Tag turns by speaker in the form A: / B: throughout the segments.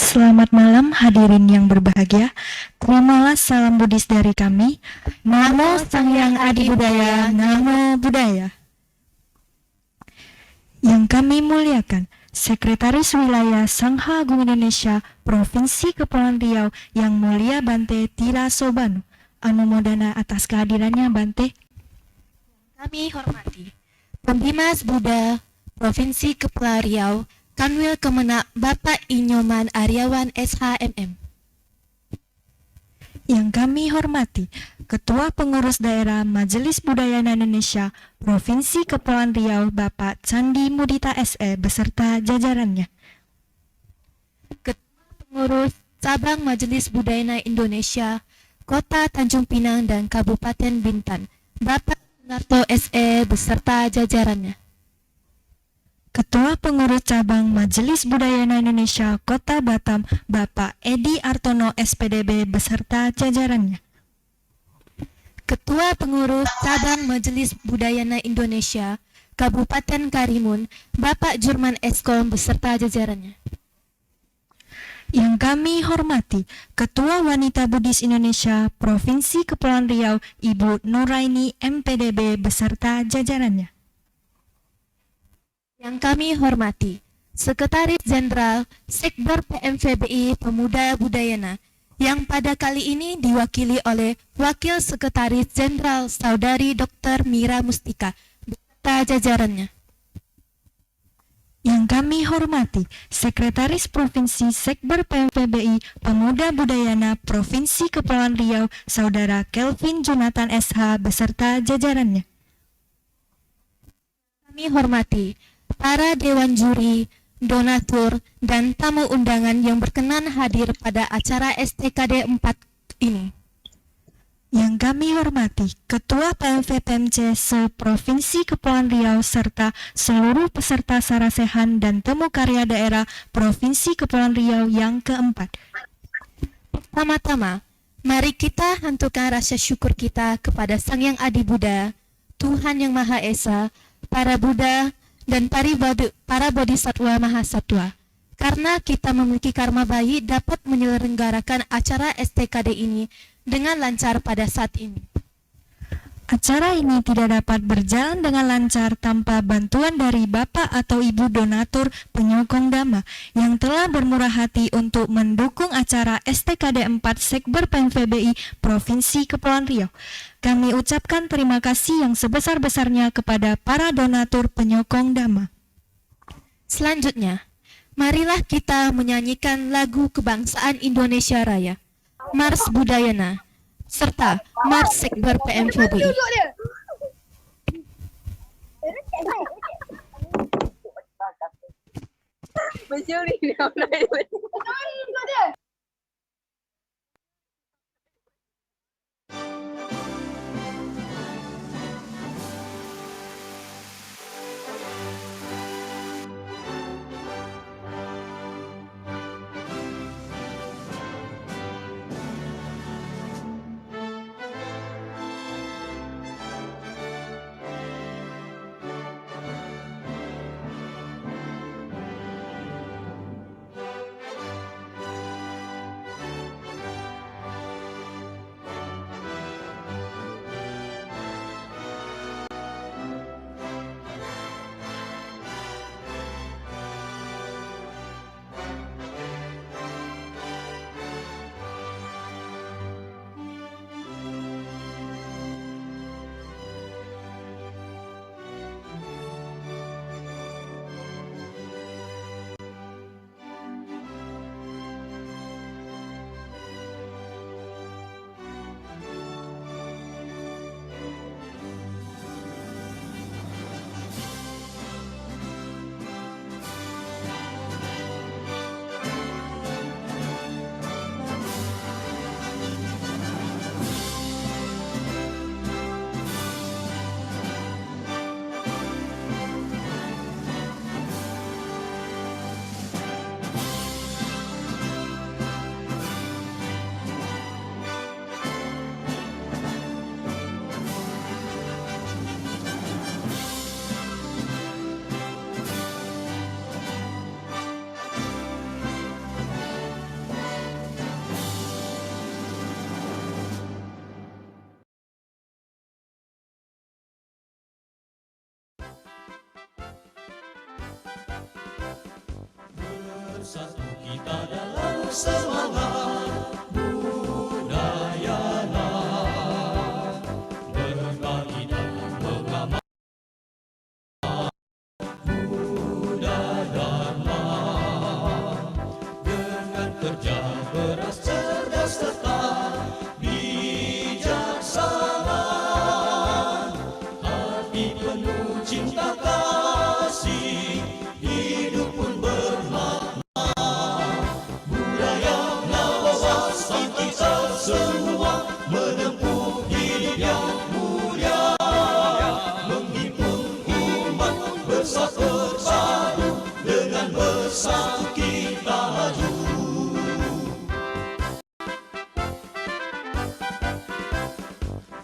A: Selamat malam hadirin yang berbahagia. Terimalah salam Buddhis dari kami. Namo Sang Hyang Adi Budaya, Namo Buddhaya. Yang kami muliakan, Sekretaris Wilayah Sangha Agung Indonesia Provinsi Kepulauan Riau yang mulia Bante Tira Sobanu. Anumodana atas kehadirannya Bante.
B: Kami hormati Pembimas Buddha Provinsi Kepulauan Riau, Kanwil Kemenak Bapak Inyoman Aryawan SHMM.
A: Yang kami hormati, Ketua Pengurus Daerah Majelis Budaya Indonesia Provinsi Kepulauan Riau Bapak Candi Mudita SE beserta jajarannya.
B: Ketua Pengurus Cabang Majelis Budaya Indonesia Kota Tanjung Pinang dan Kabupaten Bintan Bapak Sunarto SE beserta jajarannya.
A: Ketua Pengurus Cabang Majelis Budaya Indonesia Kota Batam Bapak Edi Artono SPDB beserta jajarannya.
B: Ketua Pengurus Cabang Majelis Budaya Indonesia Kabupaten Karimun Bapak Jurman Eskom beserta jajarannya.
A: Yang kami hormati, Ketua Wanita Buddhis Indonesia Provinsi Kepulauan Riau Ibu Nuraini MPDB beserta jajarannya.
B: Yang kami hormati, Sekretaris Jenderal Sekber PMVBI Pemuda Budayana, yang pada kali ini diwakili oleh Wakil Sekretaris Jenderal Saudari Dr. Mira Mustika, beserta jajarannya.
A: Yang kami hormati, Sekretaris Provinsi Sekber PMVBI Pemuda Budayana Provinsi Kepulauan Riau, Saudara Kelvin Jonathan SH beserta jajarannya.
B: Kami hormati para dewan juri, donatur, dan tamu undangan yang berkenan hadir pada acara STKD 4 ini.
A: Yang kami hormati, Ketua PMV-PMC se-Provinsi Kepulauan Riau serta seluruh peserta sarasehan dan temu karya daerah Provinsi Kepulauan Riau yang keempat.
B: Pertama-tama, mari kita hanturkan rasa syukur kita kepada Sang Hyang Adi Buddha, Tuhan Yang Maha Esa, para Buddha, dan para Bodhisatwa Mahasatwa. Karena kita memiliki karma baik dapat menyelenggarakan acara STKD ini dengan lancar pada saat ini.
A: Acara ini tidak dapat berjalan dengan lancar tanpa bantuan dari Bapak atau Ibu donatur penyokong Dhamma yang telah bermurah hati untuk mendukung acara STKD 4 Sekber PMVBI Provinsi Kepulauan Riau. Kami ucapkan terima kasih yang sebesar-besarnya kepada para donatur penyokong Dhamma.
B: Selanjutnya, marilah kita menyanyikan lagu kebangsaan Indonesia Raya, Mars Budayana, serta Mars Sekber PMVBI.
C: Satu kita dalam semangat budayana, berbagi dan mengamalkan Buddha Dharma, dengan kerja keras, cerdas, serta bijaksana, hati penuh cinta kasih, hidup pun bermakna. Budaya wawasan kita semua menempuh hidup yang mulia, menghimpun umat bersatu padu, dengan bersatu kita maju.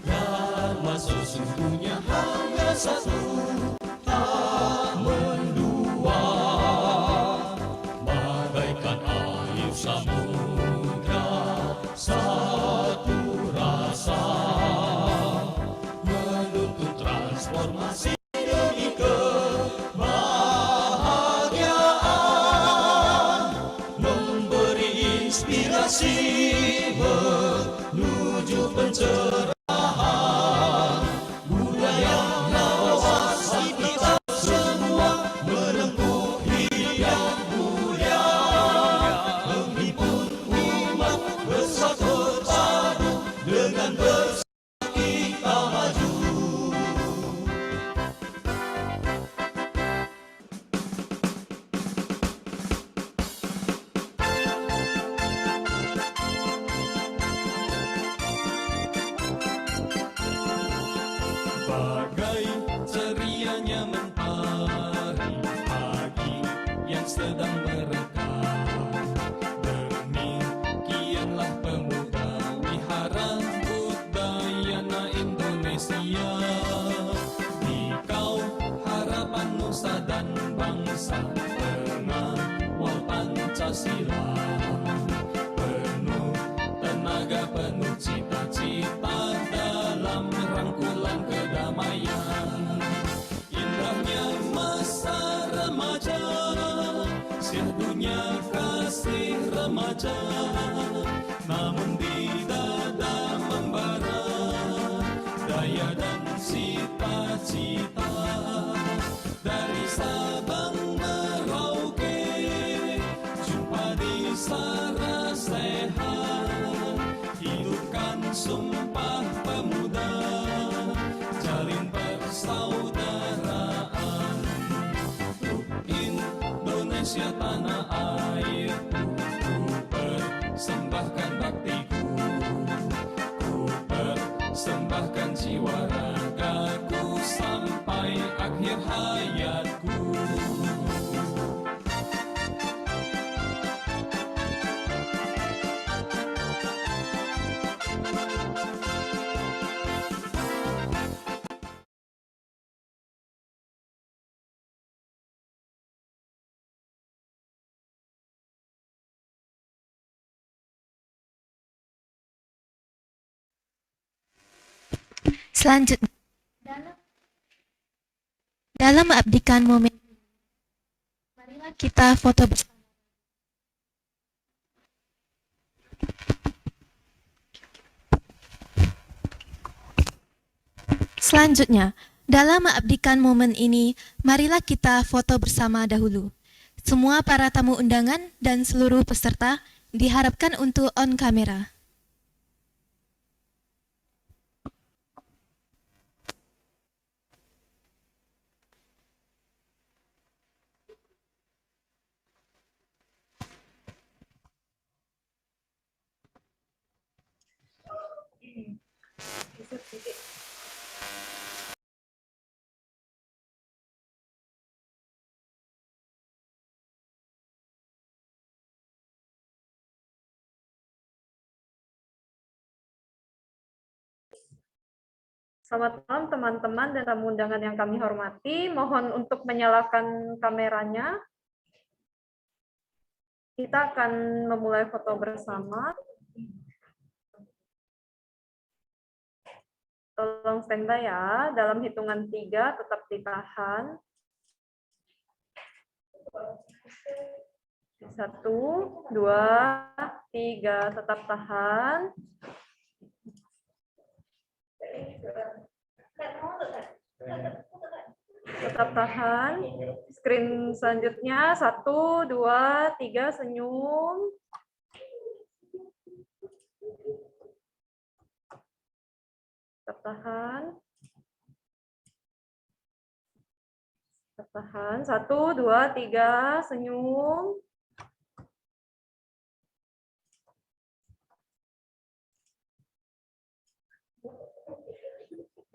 C: Dharma sesungguhnya hanya satu, tak mendua, bagaikan air samudra, satu rasa, menuntut transformasi demi kebahagiaan, memberi inspirasi menuju pencerahan. Budaya wawasan kita semua menempuh hidup yang mulia, menghimpun umat bersatu padu, dengan bersatu kita maju. Bagai cerianya mentari pagi yang sedang mereka, demikianlah pemuda wihara Budayana Indonesia. Dikau harapan nusa dan bangsa, pengawal Pancasila, penuh tenaga, penuh cita-cita dalam rangkulan kedamaian. Indahnya masa remaja, syahdunya kasih remaja, namun di dada membara daya dan cita-cita. Dari Sabang Merauke jumpa di Sarasehat, hidupkan sumpah pemuda, jalin persaudaraan. Untuk Indonesia tanah airku, ku persembahkan baktiku, ku persembahkan jiwa ragaku sampai akhir hayatku.
B: Selanjutnya, dalam mengabdikan momen, marilah kita foto bersama. Selanjutnya, dalam mengabdikan momen ini, marilah kita foto bersama dahulu. Semua para tamu undangan dan seluruh peserta diharapkan untuk on kamera.
D: Selamat malam teman-teman dan tamu undangan yang kami hormati. Mohon untuk menyalakan kameranya. Kita akan memulai foto bersama. Tolong standby ya. Dalam hitungan 3 tetap ditahan. 1, 2, 3. Tetap tahan. Tetap tahan. Screen selanjutnya 1, 2, 3. Senyum. Tetap tahan. Tetap tahan. 1, 2, 3. Senyum.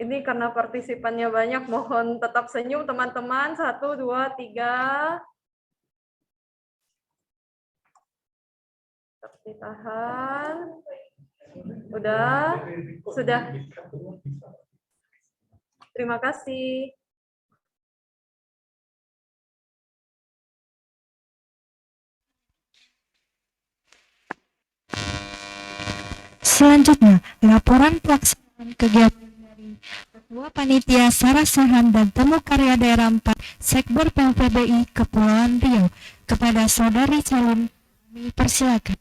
D: Ini karena partisipannya banyak, mohon tetap senyum teman-teman. 1, 2, 3. Tetap ditahan. Udah? Sudah? Terima kasih.
A: Selanjutnya, laporan pelaksanaan kegiatan dari Ketua Panitia Sarasehan dan Temu Karya Daerah 4 Sekber PMFBI Kepulauan Riau. Kepada Saudari Calon, kami persilakan.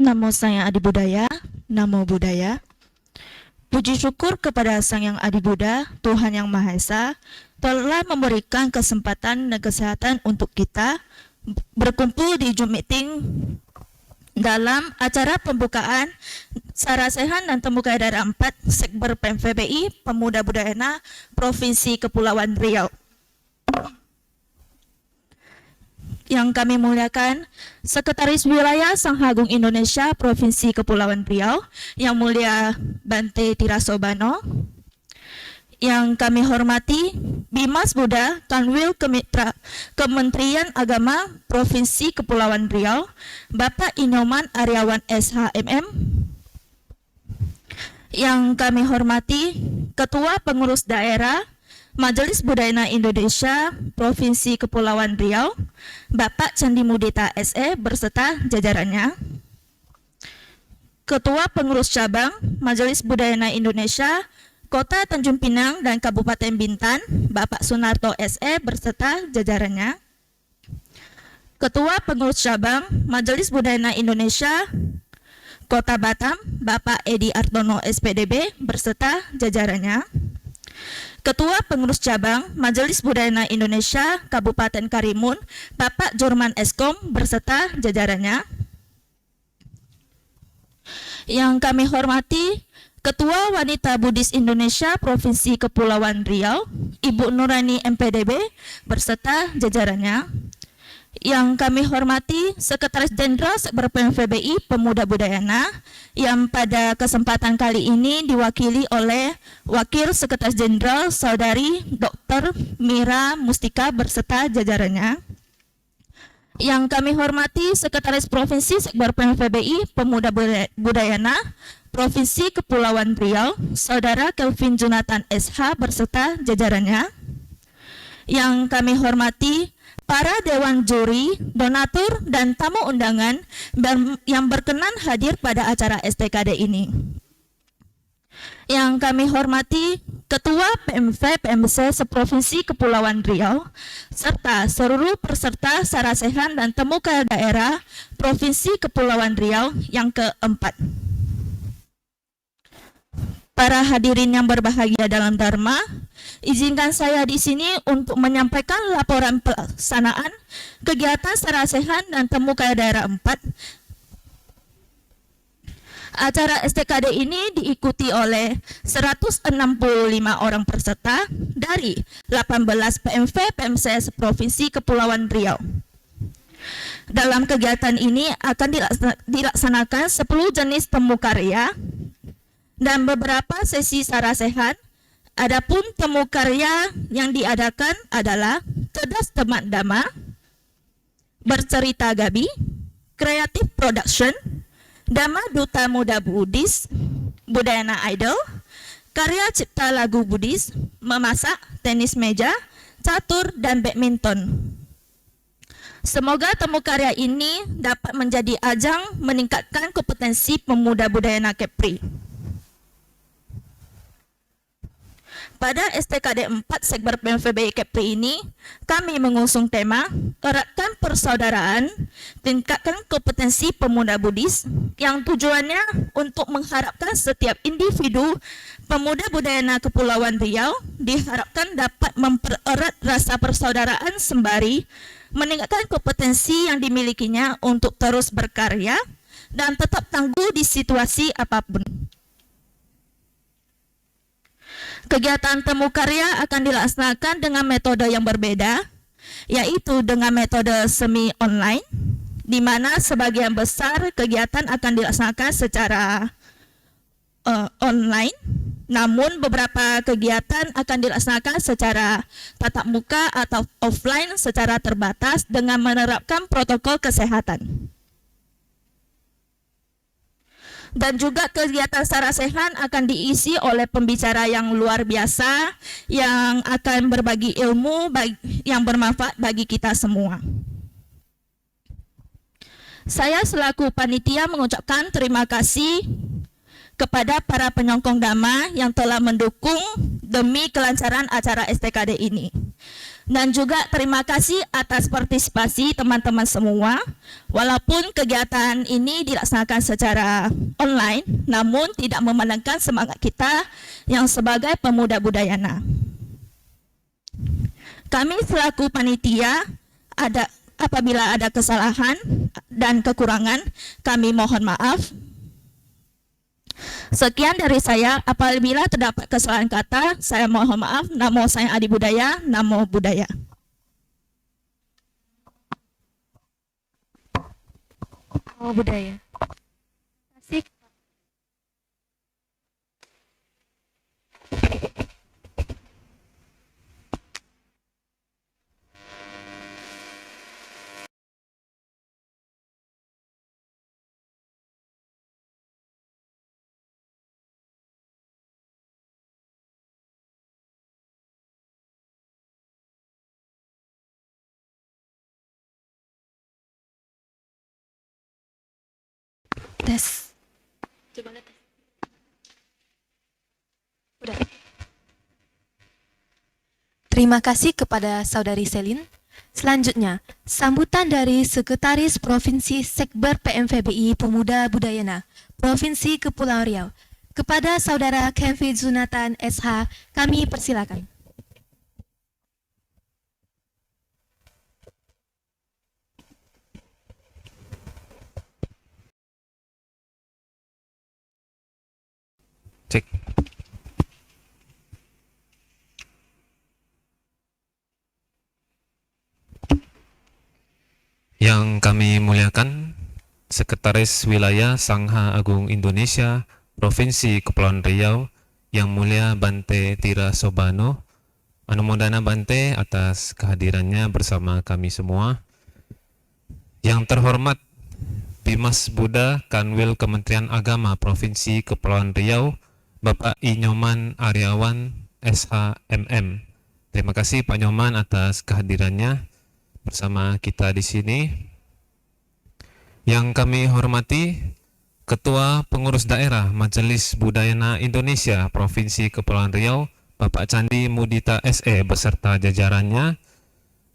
E: Namo Sang Yang Adi Budaya, Namo Buddhaya. Puji syukur kepada Sang Yang Adi Buddha, Tuhan Yang Maha Esa, telah memberikan kesempatan dan kesehatan untuk kita berkumpul di Zoom meeting dalam acara pembukaan Sarasehan dan Temu Karya Daerah 4 Sekber PMFBI Pemuda Budayana Provinsi Kepulauan Riau. Yang kami muliakan Sekretaris Wilayah Sanghagung Indonesia Provinsi Kepulauan Riau, Yang Mulia Bante Tirasobano. Yang kami hormati Bimas Buddha Kanwil Kementerian Agama Provinsi Kepulauan Riau, Bapak Inoman Aryawan SHMM. Yang kami hormati Ketua Pengurus Daerah Majelis Budaya Indonesia Provinsi Kepulauan Riau, Bapak Candi Mudita SE berserta jajarannya. Ketua Pengurus Cabang Majelis Budaya Indonesia Kota Tanjung Pinang dan Kabupaten Bintan, Bapak Sunarto SE berserta jajarannya. Ketua Pengurus Cabang Majelis Budaya Indonesia Kota Batam, Bapak Edi Artono SPDB berserta jajarannya. Ketua Pengurus Cabang Majelis Budaya Indonesia Kabupaten Karimun, Bapak Jorman Eskom berserta jajarannya. Yang kami hormati Ketua Wanita Buddhis Indonesia Provinsi Kepulauan Riau, Ibu Nurani MPDB berserta jajarannya. Yang kami hormati Sekretaris Jenderal Sekber PMFBI Pemuda Budayana, yang pada kesempatan kali ini diwakili oleh Wakil Sekretaris Jenderal Saudari Dr. Mira Mustika berserta jajarannya. Yang kami hormati Sekretaris Provinsi Sekber PMFBI Pemuda Budayana Provinsi Kepulauan Riau, Saudara Kelvin Jonathan SH berserta jajarannya. Yang kami hormati para dewan juri, donatur, dan tamu undangan yang berkenan hadir pada acara STKD ini. Yang kami hormati Ketua PMV PMC Seprovinsi Kepulauan Riau, serta seluruh peserta Sarasehan dan Temu Karya Daerah Provinsi Kepulauan Riau yang keempat. Para hadirin yang berbahagia dalam Dharma, izinkan saya di sini untuk menyampaikan laporan pelaksanaan kegiatan Sarasehan dan Temu Karya Daerah 4. Acara STKD ini diikuti oleh 165 orang peserta dari 18 PMV PMCS Provinsi Kepulauan Riau. Dalam kegiatan ini akan dilaksanakan 10 jenis temu karya dan beberapa sesi Sarasehan. Adapun temu karya yang diadakan adalah Cerdas Teman Dhamma, Bercerita Gabi, Creative Production, Dhamma Duta Muda Buddhis, Budayana Idol, Karya Cipta Lagu Buddhis, Memasak, Tenis Meja, Catur, dan Badminton. Semoga temu karya ini dapat menjadi ajang meningkatkan kompetensi pemuda budayana Kepri. pada STKD 4 Sekber PMFBI Kepri ini, kami mengusung tema eratkan persaudaraan, tingkatkan kompetensi pemuda Buddhis, yang tujuannya untuk mengharapkan setiap individu pemuda budayana Kepulauan Riau diharapkan dapat mempererat rasa persaudaraan sembari meningkatkan kompetensi yang dimilikinya untuk terus berkarya dan tetap tangguh di situasi apapun. Kegiatan temu karya akan dilaksanakan dengan metode yang berbeda, yaitu dengan metode semi online, di mana sebagian besar kegiatan akan dilaksanakan secara online, namun beberapa kegiatan akan dilaksanakan secara tatap muka atau offline secara terbatas dengan menerapkan protokol kesehatan. Dan juga kegiatan secara sehat akan diisi oleh pembicara yang luar biasa yang akan berbagi ilmu yang bermanfaat bagi kita semua. Saya selaku panitia mengucapkan terima kasih kepada para penyokong Dhamma yang telah mendukung demi kelancaran acara STKD ini. Dan juga terima kasih atas partisipasi teman-teman semua. Walaupun kegiatan ini dilaksanakan secara online, namun tidak memandangkan semangat kita yang sebagai pemuda budayana. Kami selaku panitia, apabila ada kesalahan dan kekurangan, kami mohon maaf. Sekian dari saya. Apabila terdapat kesalahan kata, saya mohon maaf. Namo Sang Adi Budaya, Namo Buddhaya.
B: Namo Buddhaya. Asik. Tes. Coba lihat. Udah. Terima kasih kepada Saudari Selin. Selanjutnya, sambutan dari Sekretaris Provinsi Sekber PMFBI Pemuda Budayana Provinsi Kepulauan Riau. Kepada Saudara Kemfi Junatan SH, kami persilakan.
F: Cek. Yang kami muliakan, Sekretaris Wilayah Sangha Agung Indonesia Provinsi Kepulauan Riau, Yang Mulia Bante Tira Sobano, Anumodana Bante atas kehadirannya bersama kami semua. Yang terhormat Bimas Buddha Kanwil Kementerian Agama Provinsi Kepulauan Riau, Bapak I. Nyoman Aryawan, SHMM. Terima kasih Pak Nyoman atas kehadirannya bersama kita di sini. Yang kami hormati Ketua Pengurus Daerah Majelis Budayana Indonesia Provinsi Kepulauan Riau, Bapak Candi Mudita SE beserta jajarannya,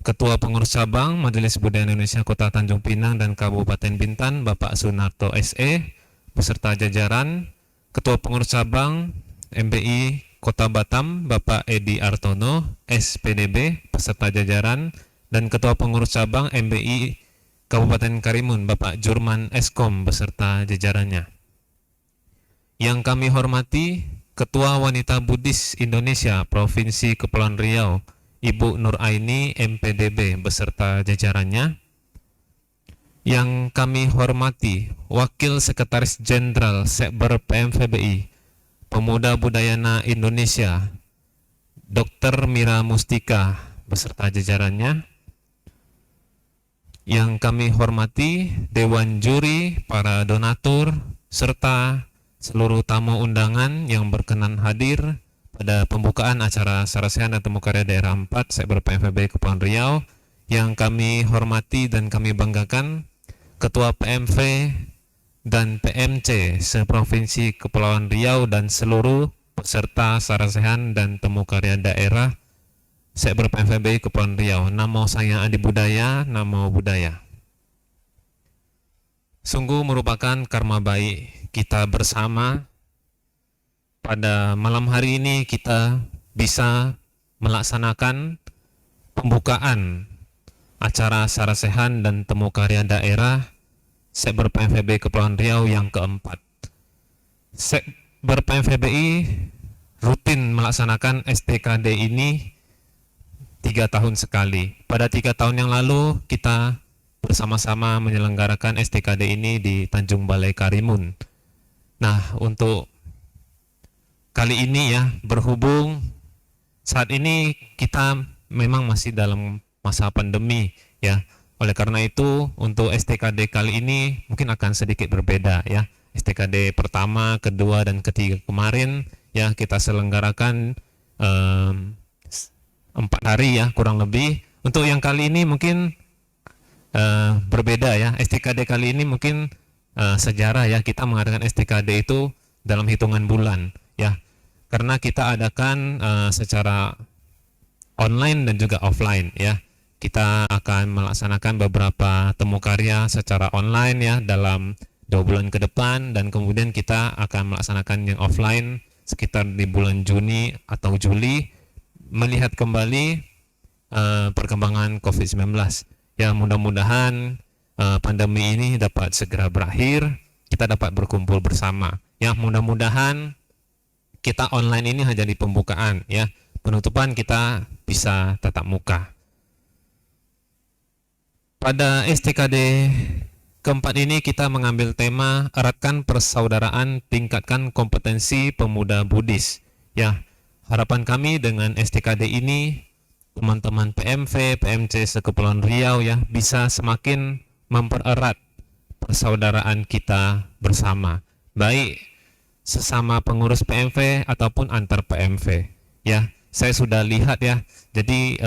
F: Ketua Pengurus Cabang Majelis Budaya Indonesia Kota Tanjung Pinang dan Kabupaten Bintan, Bapak Sunarto SE beserta jajaran, Ketua Pengurus Cabang MBI Kota Batam, Bapak Edi Artono, SPDB, beserta jajaran, dan Ketua Pengurus Cabang MBI Kabupaten Karimun, Bapak Jurman Eskom, beserta jajarannya. Yang kami hormati, Ketua Wanita Buddhis Indonesia Provinsi Kepulauan Riau, Ibu Nur Aini, MPDB, beserta jajarannya. Yang kami hormati, Wakil Sekretaris Jenderal Sekber PMFBI Pemuda Budayana Indonesia, Dr. Mira Mustika, beserta jajarannya. Yang kami hormati, Dewan Juri, para donatur, serta seluruh tamu undangan yang berkenan hadir pada pembukaan acara Sarasehan dan Temu Karya Daerah 4 Sekber PMFBI Kepulauan Riau. Yang kami hormati dan kami banggakan, Ketua PMV dan PMC se-Provinsi Kepulauan Riau dan seluruh peserta sarasehan dan temu karya daerah Sekber PMFB Kepulauan Riau. Namo saya Adi Budaya, Namo Budaya. Sungguh merupakan karma baik kita bersama. Pada malam hari ini kita bisa melaksanakan pembukaan acara sarasehan dan temu karya daerah Sekber PMFB Kepulauan Riau yang keempat. Sekber PMFBI rutin melaksanakan STKD ini 3 tahun sekali. Pada 3 tahun yang lalu kita bersama-sama menyelenggarakan STKD ini di Tanjung Balai Karimun. Nah, untuk kali ini ya, berhubung saat ini kita memang masih dalam masa pandemi ya. Oleh karena itu, untuk STKD kali ini mungkin akan sedikit berbeda ya. STKD pertama, kedua, dan ketiga kemarin ya kita selenggarakan 4 hari ya kurang lebih. Untuk yang kali ini mungkin berbeda ya. STKD kali ini mungkin sejarah ya, kita mengadakan STKD itu dalam hitungan bulan ya, karena kita adakan secara online dan juga offline ya. Kita akan melaksanakan beberapa temu karya secara online ya dalam 2 bulan ke depan, dan kemudian kita akan melaksanakan yang offline sekitar di bulan Juni atau Juli, melihat kembali perkembangan COVID-19. Ya, mudah-mudahan pandemi ini dapat segera berakhir, kita dapat berkumpul bersama. Ya, mudah-mudahan kita online ini hanya di pembukaan ya. Penutupan kita bisa tatap muka. Pada STKD keempat ini kita mengambil tema eratkan persaudaraan, tingkatkan kompetensi pemuda Buddhis. Ya, harapan kami dengan STKD ini, teman-teman PMV, PMC se-Kepulauan Riau ya, bisa semakin mempererat persaudaraan kita bersama, baik sesama pengurus PMV ataupun antar PMV. Ya, saya sudah lihat ya. Jadi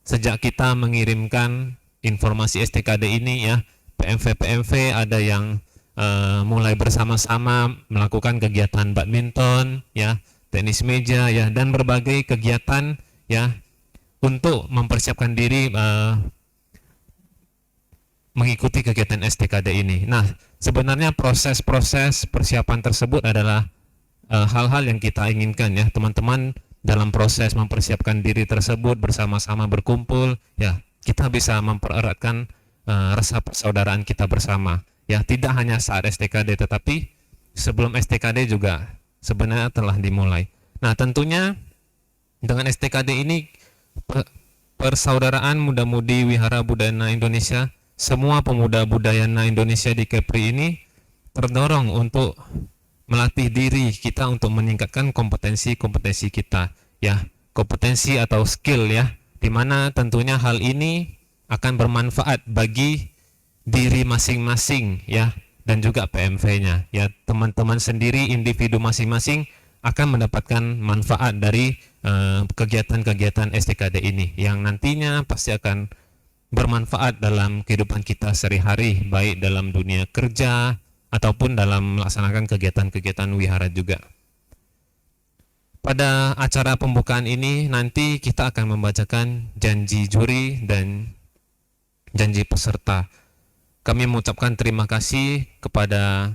F: sejak kita mengirimkan informasi STKD ini ya, PMV ada yang mulai bersama-sama melakukan kegiatan badminton ya, tenis meja ya, dan berbagai kegiatan ya untuk mempersiapkan diri mengikuti kegiatan STKD ini. Nah, sebenarnya proses-proses persiapan tersebut adalah hal-hal yang kita inginkan ya, teman-teman dalam proses mempersiapkan diri tersebut bersama-sama berkumpul ya, kita bisa mempereratkan rasa persaudaraan kita bersama ya, tidak hanya saat STKD tetapi sebelum STKD juga sebenarnya telah dimulai. Nah, tentunya dengan STKD ini persaudaraan muda-mudi Wihara Budayana Indonesia, semua pemuda budayana Indonesia di Kepri ini terdorong untuk melatih diri kita untuk meningkatkan kompetensi kita ya, kompetensi atau skill ya, di mana tentunya hal ini akan bermanfaat bagi diri masing-masing ya, dan juga PMV-nya ya. Teman-teman sendiri, individu masing-masing akan mendapatkan manfaat dari kegiatan-kegiatan STKD ini yang nantinya pasti akan bermanfaat dalam kehidupan kita sehari-hari, baik dalam dunia kerja ataupun dalam melaksanakan kegiatan-kegiatan wihara juga. Pada acara pembukaan ini nanti kita akan membacakan janji juri dan janji peserta. Kami mengucapkan terima kasih kepada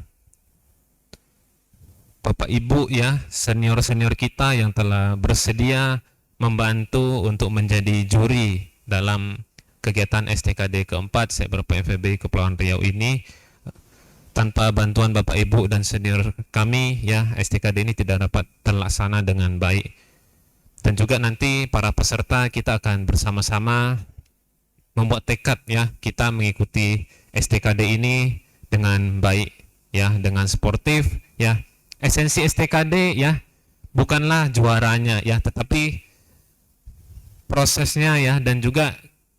F: Bapak Ibu ya, senior-senior kita yang telah bersedia membantu untuk menjadi juri dalam kegiatan STKD keempat Sekber PMFB Kepulauan Riau ini. Tanpa bantuan Bapak Ibu dan senior kami ya, STKD ini tidak dapat terlaksana dengan baik. Dan juga nanti para peserta kita akan bersama-sama membuat tekad ya, kita mengikuti STKD ini dengan baik ya, dengan sportif ya. Esensi STKD ya bukanlah juaranya ya, tetapi prosesnya ya, dan juga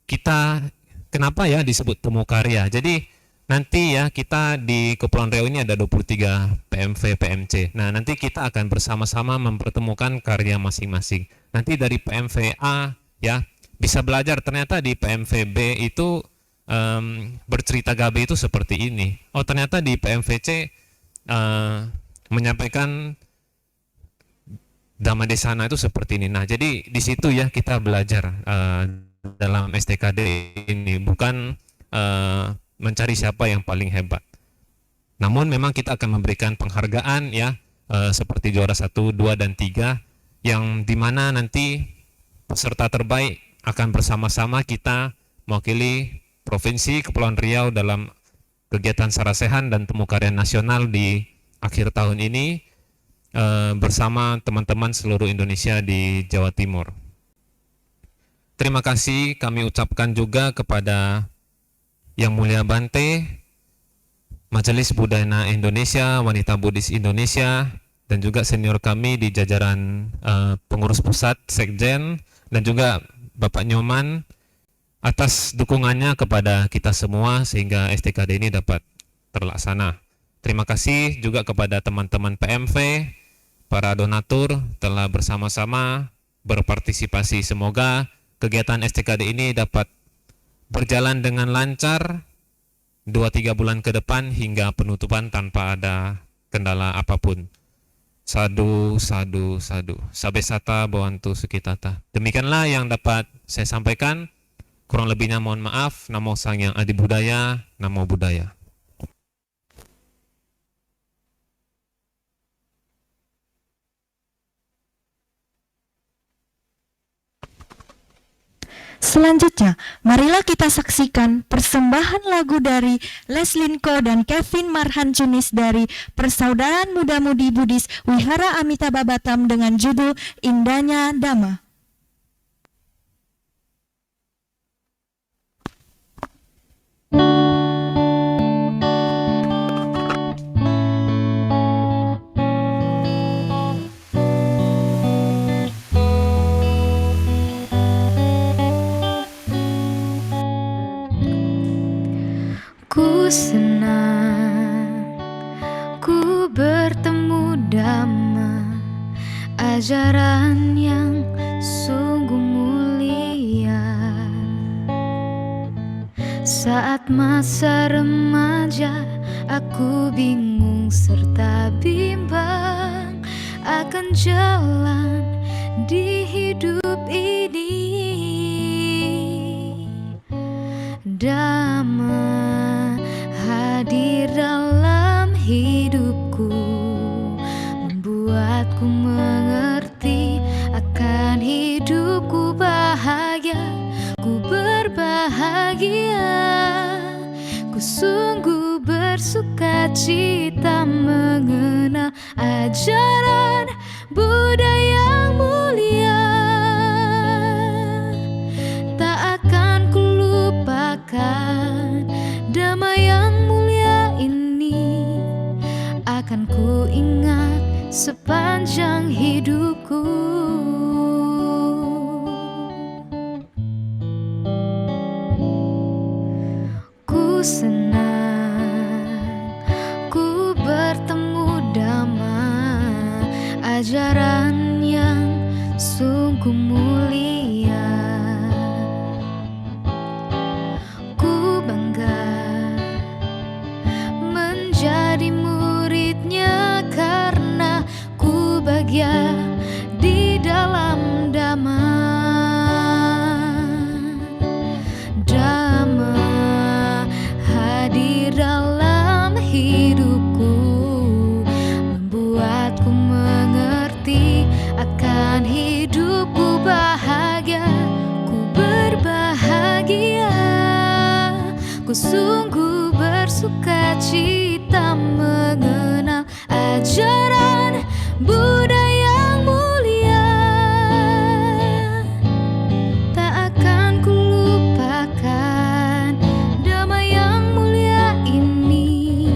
F: kita kenapa ya disebut temu karya. Jadi nanti ya kita di Kepulauan Riau ini ada 23 PMV PMC. Nah, nanti kita akan bersama-sama mempertemukan karya masing-masing. Nanti dari PMV A ya bisa belajar ternyata di PMV B itu bercerita gabe itu seperti ini. Oh, ternyata di PMV C menyampaikan Dhamma Desana itu seperti ini. Nah, jadi di situ ya kita belajar dalam STKD ini, bukan mencari siapa yang paling hebat. Namun memang kita akan memberikan penghargaan ya, seperti juara 1, 2, dan 3, yang dimana nanti peserta terbaik akan bersama-sama kita mewakili Provinsi Kepulauan Riau dalam kegiatan Sarasehan dan Temu Karya Nasional di akhir tahun ini bersama teman-teman seluruh Indonesia di Jawa Timur. Terima kasih kami ucapkan juga kepada Yang Mulia Bante, Majelis Budayana Indonesia, Wanita Buddhis Indonesia, dan juga senior kami di jajaran pengurus pusat, Sekjen, dan juga Bapak Nyoman atas dukungannya kepada kita semua sehingga STKD ini dapat terlaksana. Terima kasih juga kepada teman-teman PMV, para donatur telah bersama-sama berpartisipasi. Semoga kegiatan STKD ini dapat berjalan dengan lancar 2-3 bulan ke depan hingga penutupan tanpa ada kendala apapun. Sadu, sadu, sadu. Sabesata bawantu sukitata. Demikianlah yang dapat saya sampaikan. Kurang lebihnya mohon maaf. Namo Sang Yang Adi Budaya, Namo Buddhaya.
A: Selanjutnya, marilah kita saksikan persembahan lagu dari Leslinko dan Kevin Marhancunis dari Persaudaraan Muda-Mudi Buddhis Wihara Amitabha Batam dengan judul Indahnya Dhamma.
G: Ku senang ku bertemu Dhamma, ajaran yang sungguh mulia. Saat masa remaja aku bingung serta bimbang akan jalan di hidup ini. Dhamma hadir dalam hidupku, membuatku mengerti akan hidupku bahagia, ku berbahagia. Ku sungguh bersuka cita mengenal ajaran Buddha yang mulia. Tak akan ku lupakan Dhamma yang mulia ini, akan ku ingat sepanjang hidupku. Ku senang ku bertemu Dhamma, ajaran yang sungguh mulia. Ku bangga menjadi muridnya karena ku bahagia di dalam Dhamma. Dhamma hadir dalam hidupku, membuatku mengerti akan hidupku bahagia, ku berbahagia. Ku sungguh bersuka cita mengenal ajaran Buddha yang mulia. Tak akan ku lupakan Dhamma yang mulia ini,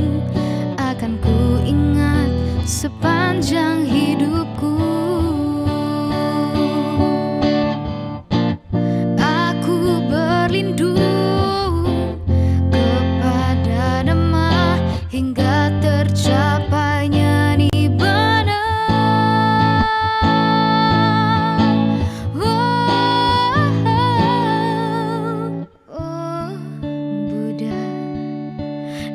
G: akan ku ingat sepanjang hidupku. Aku berlindung kepada Dhamma hingga tercapainya nibbana. Oh Buddha,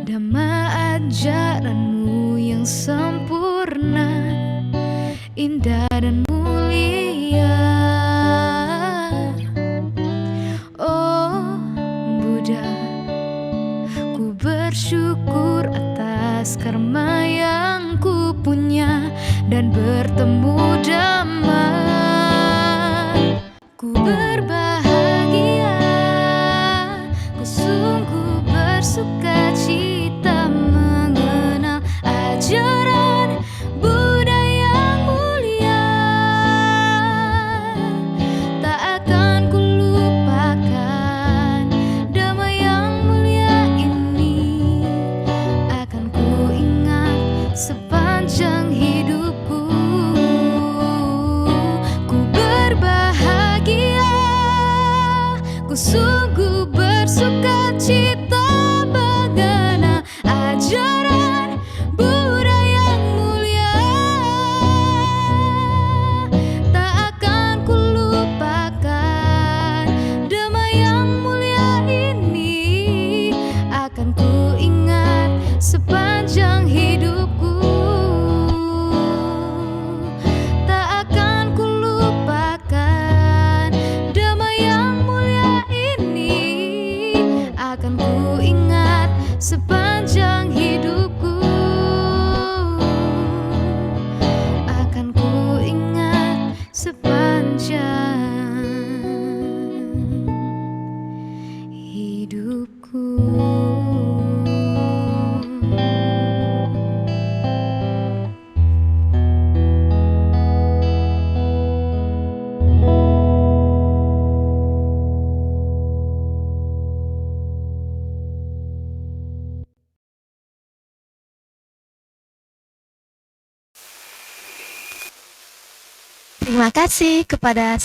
G: Dhamma ajaranmu yang sempurna, indah dan mulia. bersyukur atas karma yang ku punya dan bertemu damai. Ku berbahagia, ku sungguh bersuka cita mengenal ajaran Buddha yang mulia. Tak akan ku lupakan damai yang mulia ini, akan ku ingat sepanjang hidupku. Ku berbahagia, ku sungguh bersuka cita mengenal ajaran Buddha yang mulia. Tak akan ku lupakan damai yang mulia ini, akan ku ingat sepanjang hidupku. Tak akan ku lupakan damai yang mulia ini, akan ku ingat sepanjang hidupku. Akan ku ingat sepanjang hidupku.
B: Terima kasih kepada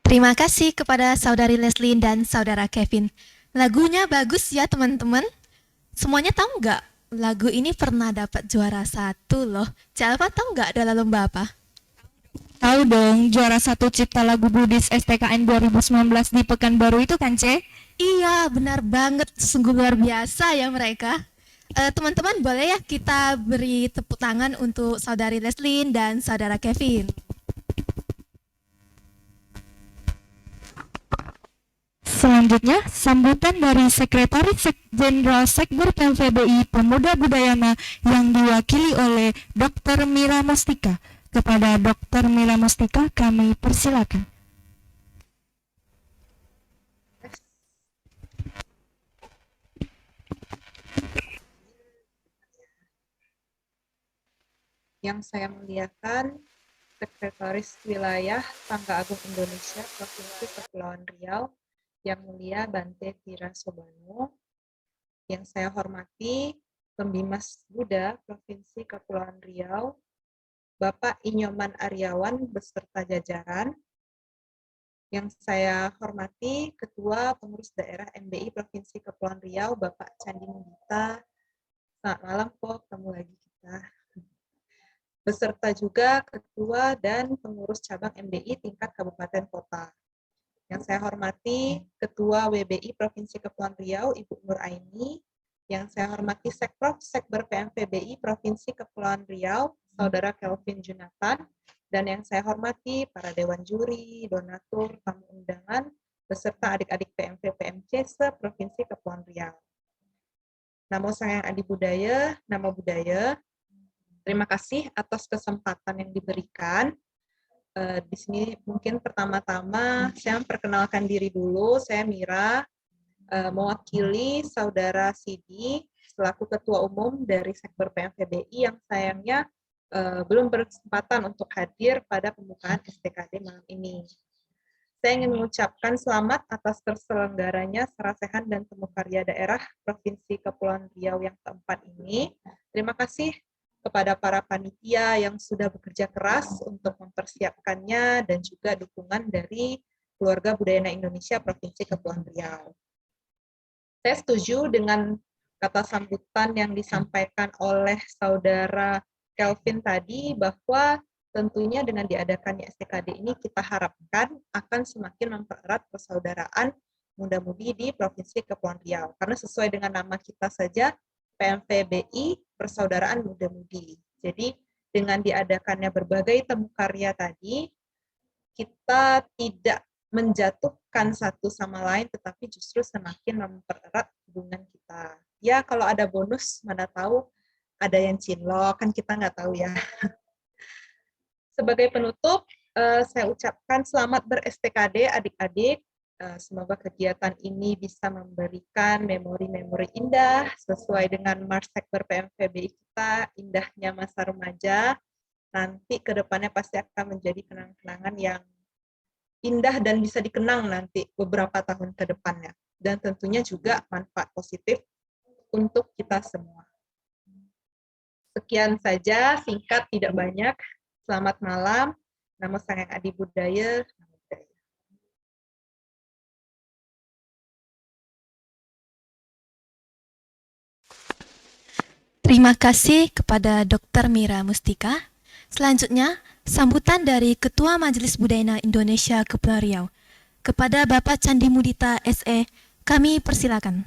B: Terima kasih kepada Saudari Leslie dan Saudara Kevin. Lagunya bagus ya teman-teman. Semuanya tahu nggak? Lagu ini pernah dapat juara 1 loh. Siapa tahu nggak dalam lomba apa?
A: Tahu dong, juara 1 cipta lagu Buddhis STKN 2019 di Pekanbaru itu kan, Ce?
B: Iya, benar banget. Sungguh luar biasa ya mereka. Teman-teman boleh ya kita beri tepuk tangan untuk Saudari Leslie dan Saudara Kevin.
A: Selanjutnya, sambutan dari Sekretaris Jenderal Sekber PMFBI Pemuda Budayana yang diwakili oleh Dr. Mira Mustika. Kepada Dr. Mira Mustika kami persilakan.
H: Yang saya muliakan Sekretaris Wilayah Sangga Agung Indonesia Provinsi Kepulauan Riau, Yang Mulia Bante Tira Sobano, yang saya hormati Pembimas Buddha Provinsi Kepulauan Riau, Bapak Inyoman Aryawan beserta jajaran, yang saya hormati Ketua Pengurus Daerah MBI Provinsi Kepulauan Riau, Bapak Candi Mudita. Selamat malam, kok ketemu lagi kita. Beserta juga Ketua dan Pengurus Cabang MBI tingkat Kabupaten Kota. Yang saya hormati Ketua WBI Provinsi Kepulauan Riau, Ibu Nur Aini. Yang saya hormati Sekprov Sekber PMFBI Provinsi Kepulauan Riau, Saudara Kelvin Junathan. Dan yang saya hormati para Dewan Juri, donatur, tamu undangan, beserta adik-adik PMV PMC se-Provinsi Kepulauan Riau. Namo Sang Hyang Adi Budaya, Namo Buddhaya. Terima kasih atas kesempatan yang diberikan. Di sini mungkin pertama-tama saya memperkenalkan diri dulu. Saya Mira, mewakili Saudara Sidi selaku Ketua Umum dari Sekber PMFBI yang sayangnya belum berkesempatan untuk hadir pada pembukaan STKD malam ini. Saya ingin mengucapkan selamat atas terselenggaranya Serasehan dan Temu Karya Daerah Provinsi Kepulauan Riau yang keempat ini. Terima kasih kepada para panitia yang sudah bekerja keras untuk mempersiapkannya dan juga dukungan dari Keluarga Budayana Indonesia Provinsi Kepulauan Riau. Saya setuju dengan kata sambutan yang disampaikan oleh Saudara Kelvin tadi, bahwa tentunya dengan diadakannya STKD ini kita harapkan akan semakin mempererat persaudaraan muda-mudi di Provinsi Kepulauan Riau. Karena sesuai dengan nama kita saja, PMVBI, Persaudaraan Muda-Mudi. Jadi dengan diadakannya berbagai temu karya tadi, kita tidak menjatuhkan satu sama lain, tetapi justru semakin mempererat hubungan kita. Ya, kalau ada bonus, mana tahu ada yang cinlok, kan kita nggak tahu ya. Sebagai penutup, saya ucapkan selamat ber-STKD adik-adik. Semoga kegiatan ini bisa memberikan memori-memori indah sesuai dengan Marsekber PMVBI kita, indahnya masa remaja. Nanti ke depannya pasti akan menjadi kenang-kenangan yang indah dan bisa dikenang nanti beberapa tahun ke depannya. Dan tentunya juga manfaat positif untuk kita semua. Sekian saja, singkat tidak banyak. Selamat malam. Namo Sang Hyang Adi Budaya.
B: Terima kasih kepada Dr. Mira Mustika. Selanjutnya, sambutan dari Ketua Majelis Budaya Indonesia Kepulauan Riau. Kepada Bapak Candi Mudita SE, kami persilakan.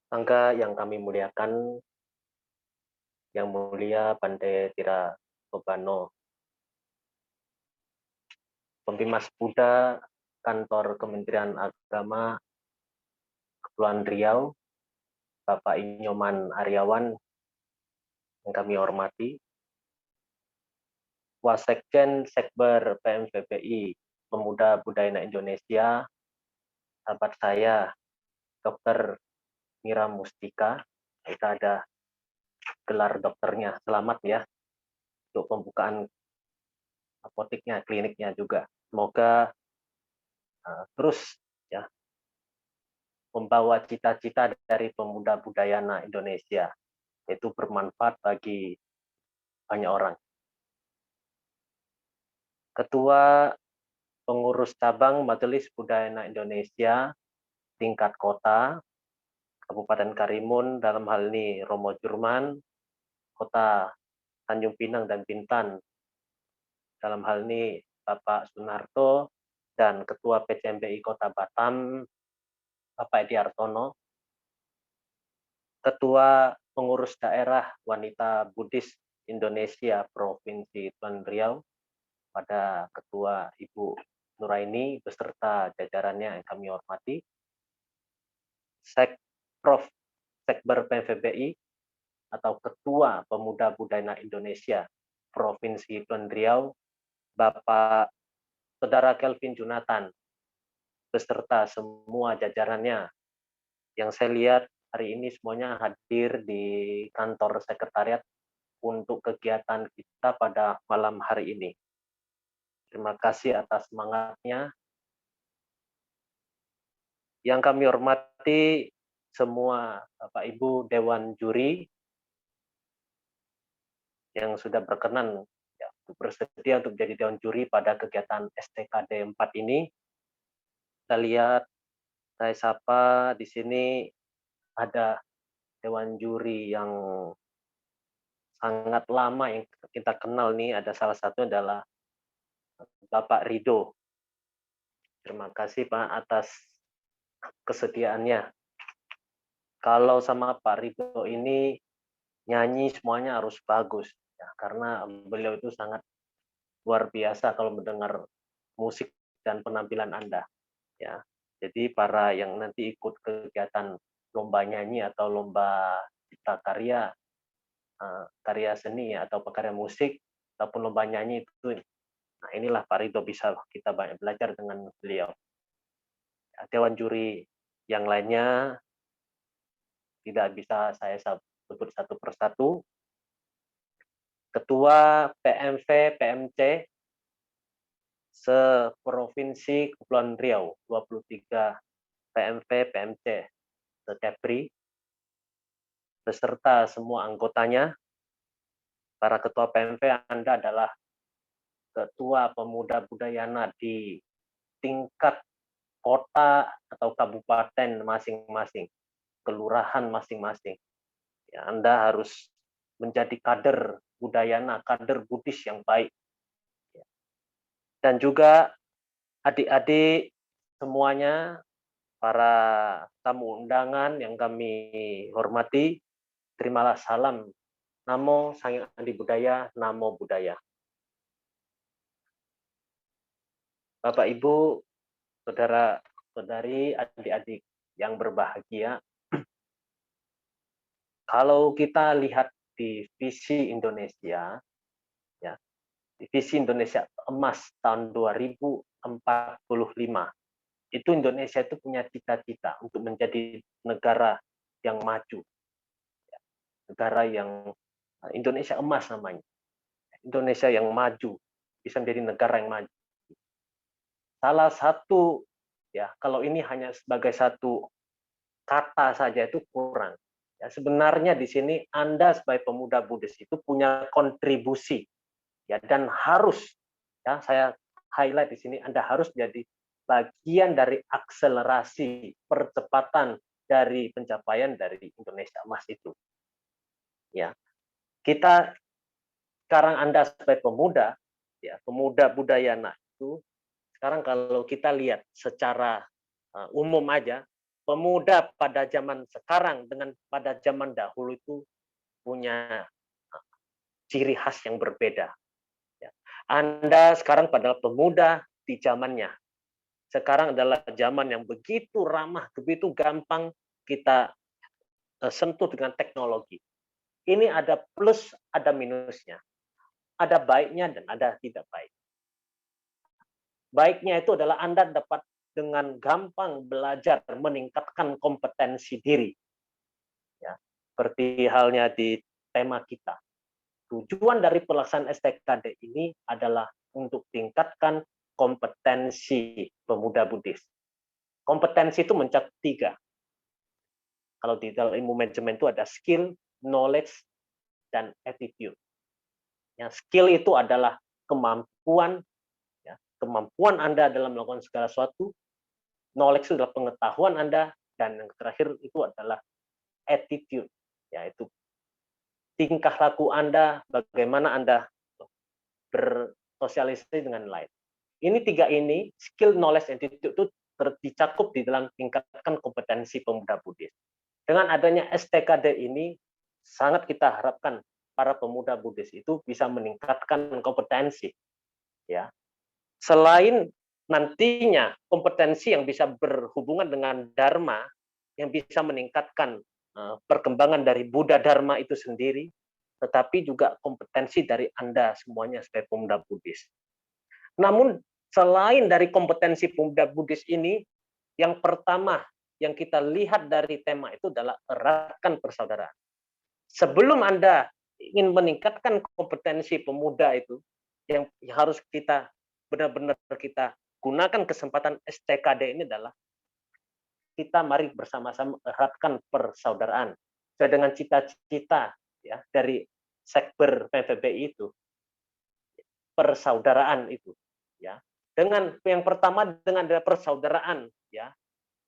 I: Sangga yang kami muliakan, Yang Mulia Bante Tira Sobano, Pembimas Buddha Kantor Kementerian Agama Kepulauan Riau, Bapak Inyoman Aryawan yang kami hormati, Wasekjen Sekber PMVBI Pemuda Budaya Indonesia, sahabat saya Dr. Mira Mustika, kita ada gelar dokternya, selamat ya untuk pembukaan apoteknya, kliniknya juga. Semoga terus ya membawa cita-cita dari pemuda budayana Indonesia, yaitu bermanfaat bagi banyak orang. Ketua Pengurus Cabang Majelis Budayana Indonesia tingkat kota, Kabupaten Karimun, dalam hal ini Romo Jurman, Kota Tanjung Pinang dan Bintan, dalam hal ini Bapak Sunarto, dan Ketua PCMBI Kota Batam, Bapak Edi Artono, Ketua Pengurus Daerah Wanita Buddhis Indonesia Provinsi Kepulauan Riau, pada Ketua Ibu Nuraini beserta jajarannya yang kami hormati, Prof. Sekber PMVBI atau Ketua Pemuda Budaya Indonesia Provinsi Kepulauan Riau, Bapak Saudara Kelvin Junatan beserta semua jajarannya yang saya lihat hari ini semuanya hadir di kantor sekretariat untuk kegiatan kita pada malam hari ini. Terima kasih atas semangatnya. Yang kami hormati semua Bapak Ibu Dewan Juri yang sudah berkenan ya, bersedia untuk menjadi Dewan Juri pada kegiatan STKD 4 ini. Kita lihat, saya sapa di sini ada Dewan Juri yang sangat lama yang kita kenal nih, ada salah satu adalah Bapak Rido. Terima kasih Pak atas kesediaannya. Kalau sama Pak Rido ini nyanyi semuanya harus bagus ya, karena beliau itu sangat luar biasa kalau mendengar musik dan penampilan Anda ya. Jadi para yang nanti ikut kegiatan lomba nyanyi atau lomba cipta karya, karya seni atau karya musik ataupun lomba nyanyi itu, nah inilah Pak Rido bisa kita banyak belajar dengan beliau. Ya, Dewan Juri yang lainnya tidak bisa saya sebut satu persatu. Ketua PMV PMC se-Provinsi Kepulauan Riau, 23 PMV PMC se-Kepri, beserta semua anggotanya. Para ketua PMV, Anda adalah ketua pemuda budayana di tingkat kota atau kabupaten masing-masing. kelurahan masing-masing. Ya, Anda harus menjadi kader budayana, kader Buddhis yang baik. Dan juga adik-adik semuanya, para tamu undangan yang kami hormati, terimalah salam Namo Sang Adi Budaya, Namo Buddhaya. Bapak, Ibu, saudara-saudari, adik-adik yang berbahagia, kalau kita lihat di visi Indonesia, ya, di visi Indonesia Emas tahun 2045, itu Indonesia itu punya cita-cita untuk menjadi negara yang maju, negara yang Indonesia Emas namanya, Indonesia yang maju, bisa menjadi negara yang maju. Salah satu, ya, kalau ini hanya sebagai satu kata saja itu kurang. Ya, sebenarnya di sini Anda sebagai pemuda Buddhis itu punya kontribusi, ya, dan harus, ya, saya highlight di sini, Anda harus jadi bagian dari akselerasi percepatan dari pencapaian dari Indonesia Emas itu. Ya, kita sekarang Anda sebagai pemuda, ya, pemuda budayana itu, sekarang kalau kita lihat secara umum aja, pemuda pada zaman sekarang dengan pada zaman dahulu itu punya ciri khas yang berbeda. Ya. Anda sekarang adalah pemuda di zamannya. Sekarang adalah zaman yang begitu ramah, begitu gampang kita sentuh dengan teknologi. Ini ada plus, ada minusnya. Ada baiknya dan ada tidak baik. Baiknya itu adalah Anda dapat dengan gampang belajar meningkatkan kompetensi diri. Ya, seperti halnya di tema kita. Tujuan dari pelaksanaan STKD ini adalah untuk tingkatkan kompetensi pemuda Buddhis. Kompetensi itu mencakup 3. Kalau di dalam ilmu manajemen itu ada skill, knowledge, dan attitude. Yang skill itu adalah kemampuan, ya, kemampuan Anda dalam melakukan segala sesuatu. Knowledge itu adalah pengetahuan Anda, dan yang terakhir itu adalah attitude, yaitu tingkah laku Anda, bagaimana Anda bersosialisasi dengan lain. Ini 3 ini, skill, knowledge, attitude itu dicakup di dalam tingkatkan kompetensi pemuda Buddhis. Dengan adanya STKD ini, sangat kita harapkan para pemuda Buddhis itu bisa meningkatkan kompetensi. Ya. Selain nantinya kompetensi yang bisa berhubungan dengan Dharma, yang bisa meningkatkan perkembangan dari Buddha Dharma itu sendiri, tetapi juga kompetensi dari Anda semuanya sebagai pemuda Buddhis. Namun, selain dari kompetensi pemuda Buddhis ini, yang pertama yang kita lihat dari tema itu adalah eratkan persaudaraan. Sebelum Anda ingin meningkatkan kompetensi pemuda itu, yang harus kita benar-benar kita gunakan kesempatan STKD ini adalah kita mari bersama-sama eratkan persaudaraan sesuai dengan cita-cita, ya, dari Sekber PVBI itu, persaudaraan itu, ya. Dengan yang pertama dengan ada persaudaraan, ya,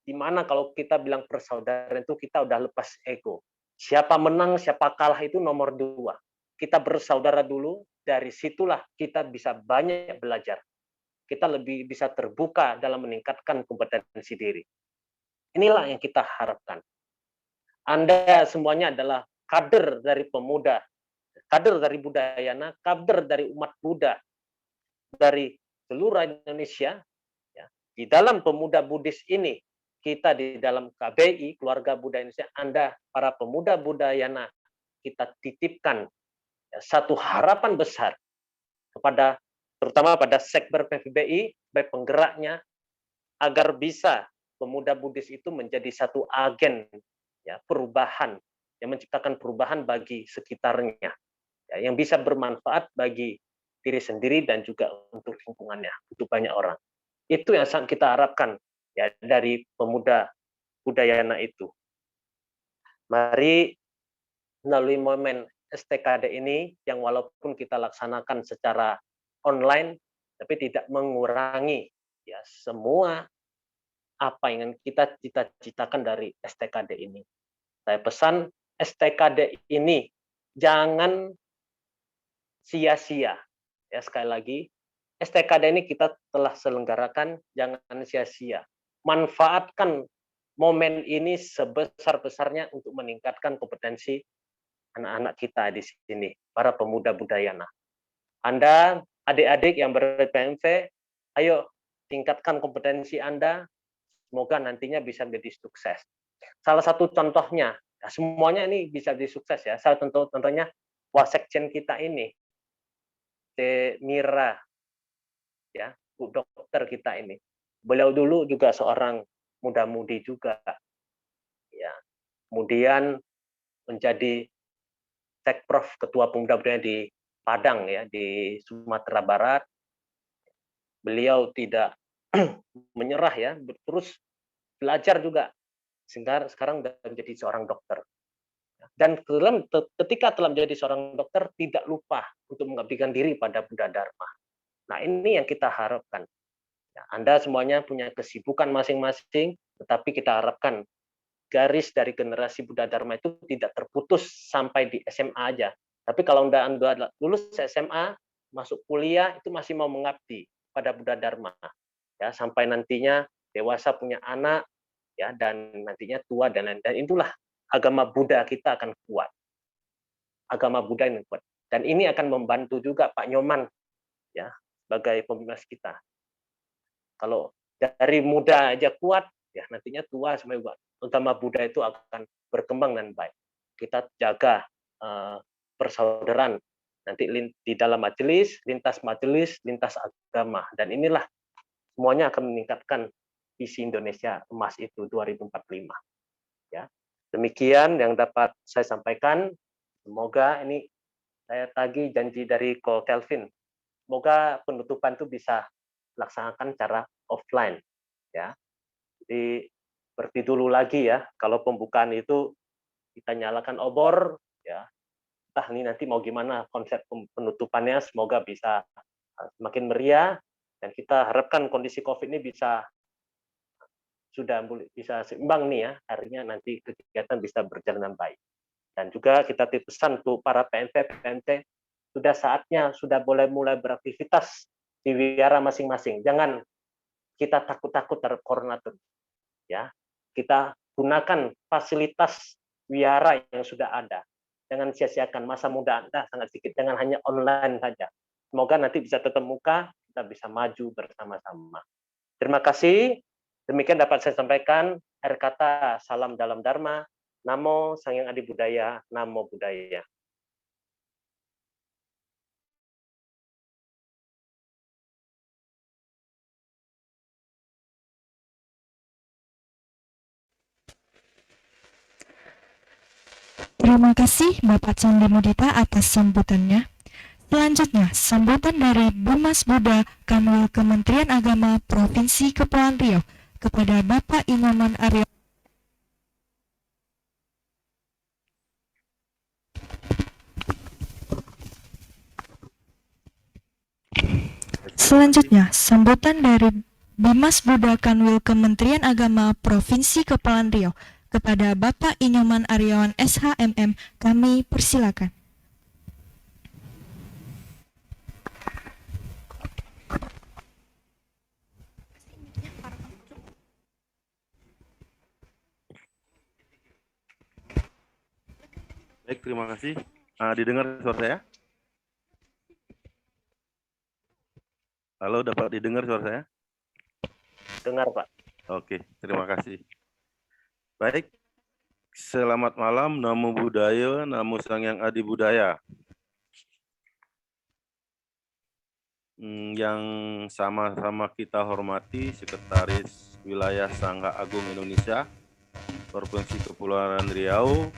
I: di mana kalau kita bilang persaudaraan itu kita udah lepas ego. Siapa menang, siapa kalah itu nomor 2. Kita bersaudara dulu, dari situlah kita bisa banyak belajar. Kita lebih bisa terbuka dalam meningkatkan kompetensi diri. Inilah yang kita harapkan. Anda semuanya adalah kader dari pemuda, kader dari budayana, kader dari umat Buddha, dari seluruh Indonesia. Ya. Di dalam pemuda Buddhis ini, kita di dalam KBI, Keluarga Buddha Indonesia, Anda, para pemuda budayana, kita titipkan, ya, satu harapan besar kepada, terutama pada Sekber PVBI, sebagai penggeraknya, agar bisa pemuda Buddhis itu menjadi satu agen, ya, perubahan, yang menciptakan perubahan bagi sekitarnya, ya, yang bisa bermanfaat bagi diri sendiri dan juga untuk lingkungannya, untuk banyak orang. Itu yang kita harapkan, ya, dari pemuda budayana itu. Mari melalui momen STKD ini yang walaupun kita laksanakan secara online, tapi tidak mengurangi, ya, semua apa yang kita cita-citakan dari STKD ini. Saya pesan STKD ini jangan sia-sia. Ya, sekali lagi, STKD ini kita telah selenggarakan, jangan sia-sia. Manfaatkan momen ini sebesar-besarnya untuk meningkatkan kompetensi anak-anak kita di sini, para pemuda Budayana. Anda, adik-adik yang berada di PMV, ayo tingkatkan kompetensi Anda, semoga nantinya bisa menjadi sukses. Salah satu contohnya, ya semuanya ini bisa jadi sukses ya. Salah contohnya wasekjen kita ini, Mira, ya, Bu Dokter kita ini. Beliau dulu juga seorang muda-mudi juga, ya. Kemudian menjadi Sekprov Ketua Pemuda Budaya di Padang ya, di Sumatera Barat. Beliau tidak menyerah ya, terus belajar juga sehingga sekarang sudah menjadi seorang dokter. Dan ketika telah menjadi seorang dokter, tidak lupa untuk mengabdikan diri pada Buddha Dharma. Nah, ini yang kita harapkan. Ya, Anda semuanya punya kesibukan masing-masing, tetapi kita harapkan garis dari generasi Buddha Dharma itu tidak terputus sampai di SMA aja. Tapi kalau Anda lulus SMA, masuk kuliah, itu masih mau mengabdi pada Buddha Dharma. Ya, sampai nantinya dewasa punya anak, ya, dan nantinya tua, dan itulah agama Buddha kita akan kuat. Agama Buddha ini kuat. Dan ini akan membantu juga Pak Nyoman ya sebagai pemimpin kita. Kalau dari muda aja kuat, ya nantinya tua semua kuat. Agama Buddha itu akan berkembang dengan baik. Kita jaga persaudaraan nanti di dalam majelis, lintas agama. Dan inilah semuanya akan meningkatkan visi Indonesia Emas itu 2045. Ya. Demikian yang dapat saya sampaikan. Semoga ini saya tagih janji dari Ko Kelvin. Semoga penutupan itu bisa dilaksanakan secara offline. Ya. Jadi seperti dulu lagi ya, kalau pembukaan itu kita nyalakan obor, ya. Entah ini nanti mau gimana konsep penutupannya, semoga bisa semakin meriah dan kita harapkan kondisi COVID ini bisa seimbang nih ya, harinya nanti kegiatan bisa berjalan dengan baik. Dan juga kita pesan untuk para PMT, sudah saatnya sudah boleh mulai beraktivitas di wihara masing-masing. Jangan kita takut-takut terhadap corona terus. Ya, kita gunakan fasilitas wihara yang sudah ada. Jangan sia-siakan masa muda Anda sangat sedikit. Jangan hanya online saja. Semoga nanti bisa tetap muka, kita bisa maju bersama-sama. Terima kasih. Demikian dapat saya sampaikan. Akhir kata, salam dalam Dharma. Namo Sang Hyang Adi Budaya. Namo Buddhaya.
A: Terima kasih Bapak Candi Mudita atas sambutannya. Selanjutnya, sambutan dari Bumas Buddha Kanwil Kementerian Agama Provinsi Kepulauan Riau kepada Bapak Inyoman Aryo. Selanjutnya, sambutan dari Bumas Buddha Kanwil Kementerian Agama Provinsi Kepulauan Riau kepada Bapak Inyoman Aryawan SHMM, kami persilakan.
J: Baik, terima kasih. Didengar suara saya? Halo, dapat didengar suara saya?
I: Dengar, Pak.
J: Oke, terima kasih. Baik, selamat malam. Namo Buddhaya, Namo Sang Hyang Adi Budaya. Yang sama-sama kita hormati Sekretaris Wilayah Sangga Agung Indonesia, Provinsi Kepulauan Riau,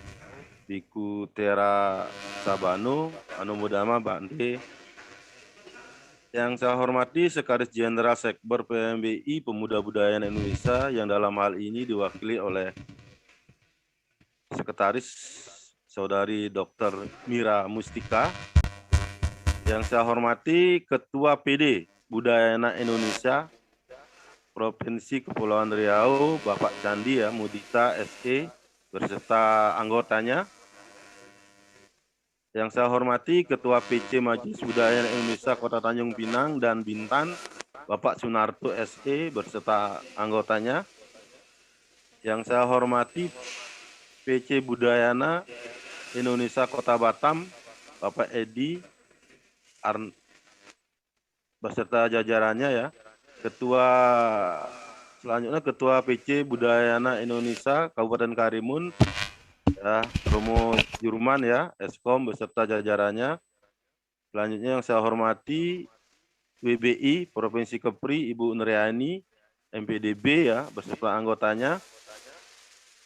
J: Biku Tera Sabano, Anumodama Bante. Yang saya hormati Sekretaris Jenderal Sekber PMBI Pemuda Budaya Indonesia yang dalam hal ini diwakili oleh Sekretaris Saudari Dr. Mira Mustika. Yang saya hormati Ketua PD Budayana Indonesia Provinsi Kepulauan Riau Bapak Candi Mudita SE. beserta anggotanya. Yang saya hormati Ketua PC Majelis Budaya Indonesia Kota Tanjung Pinang dan Bintan, Bapak Sunarto SE beserta anggotanya. Yang saya hormati PC Budayana Indonesia Kota Batam, Bapak Edi beserta jajarannya ya. Selanjutnya Ketua PC Budayana Indonesia Kabupaten Karimun, ya, Romo Jurman ya, Eskom beserta jajarannya. Selanjutnya yang saya hormati WBI Provinsi Kepri Ibu Nuriani MPDB ya beserta anggotanya.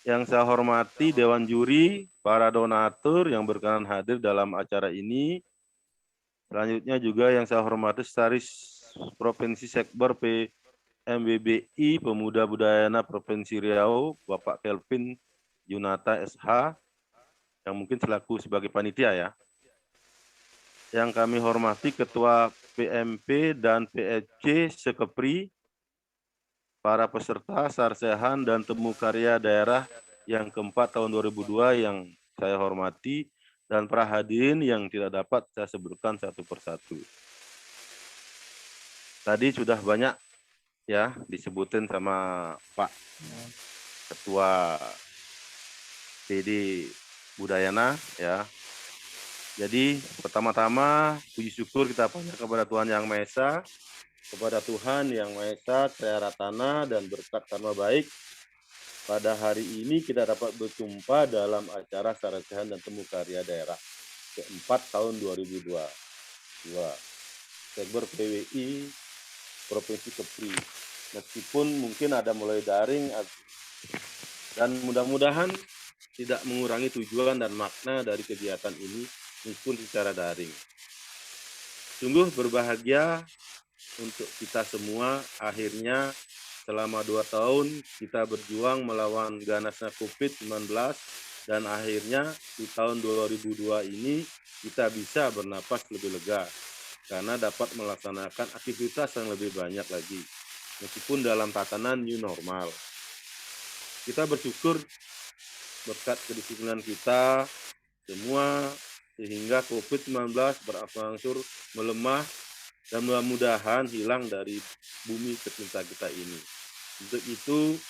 J: Yang saya hormati Dewan Juri, para donatur yang berkenan hadir dalam acara ini. Selanjutnya juga yang saya hormati Sekretaris Provinsi Sekber PMBBI Pemuda Budayana Provinsi Riau, Bapak Kelvin Junata SH, yang mungkin selaku sebagai panitia ya. Yang kami hormati Ketua PMP dan PFC Sekepri, para peserta Sarsehan dan Temu Karya Daerah yang keempat tahun 2002 yang saya hormati, dan para hadirin yang tidak dapat saya sebutkan satu persatu. Tadi sudah banyak ya disebutin sama Pak Ketua PD Budayana ya. Jadi pertama-tama puji syukur kita panjatkan kepada Tuhan Yang Maha Esa, kepada Tuhan Yang Maha Esa, Teratanah dan berkat karma baik. Pada hari ini kita dapat berjumpa dalam acara Sarsehan dan Temu Karya Daerah keempat tahun 2022. Sekber PWI Provinsi Kepri. Meskipun mungkin ada mulai daring dan mudah-mudahan tidak mengurangi tujuan dan makna dari kegiatan ini meskipun secara daring. Sungguh berbahagia untuk kita semua, akhirnya selama 2 tahun kita berjuang melawan ganasnya COVID-19 dan akhirnya di tahun 2002 ini kita bisa bernapas lebih lega karena dapat melaksanakan aktivitas yang lebih banyak lagi meskipun dalam tatanan new normal. Kita bersyukur berkat kedisiplinan kita semua sehingga COVID-19 berangsur melemah dan mudah-mudahan hilang dari bumi tercinta kita ini. Untuk itu,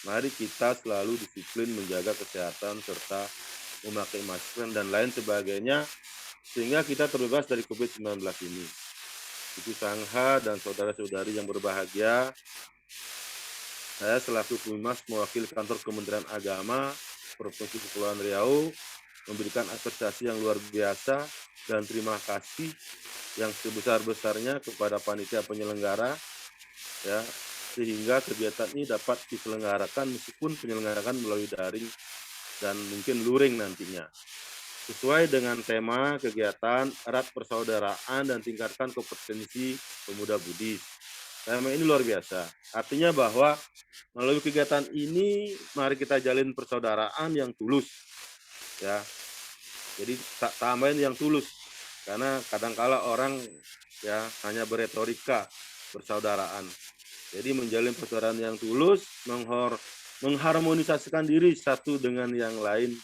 J: mari kita selalu disiplin menjaga kesehatan serta memakai masker dan lain sebagainya sehingga kita terbebas dari COVID-19 ini. Ibu Sangha dan saudara-saudari yang berbahagia, saya selaku Humas mewakili kantor Kementerian Agama Provinsi Kepulauan Riau memberikan apresiasi yang luar biasa dan terima kasih yang sebesar-besarnya kepada panitia penyelenggara ya, sehingga kegiatan ini dapat diselenggarakan meskipun penyelenggarakan melalui daring dan mungkin luring nantinya. Sesuai dengan tema kegiatan erat persaudaraan dan tingkatkan kompetensi pemuda Buddhis. Tema ini luar biasa. Artinya bahwa melalui kegiatan ini mari kita jalin persaudaraan yang tulus. Ya. Jadi tambahin yang tulus. Karena kadangkala orang ya hanya beretorika persaudaraan. Jadi menjalin persaudaraan yang tulus, mengharmonisasikan diri satu dengan yang lain.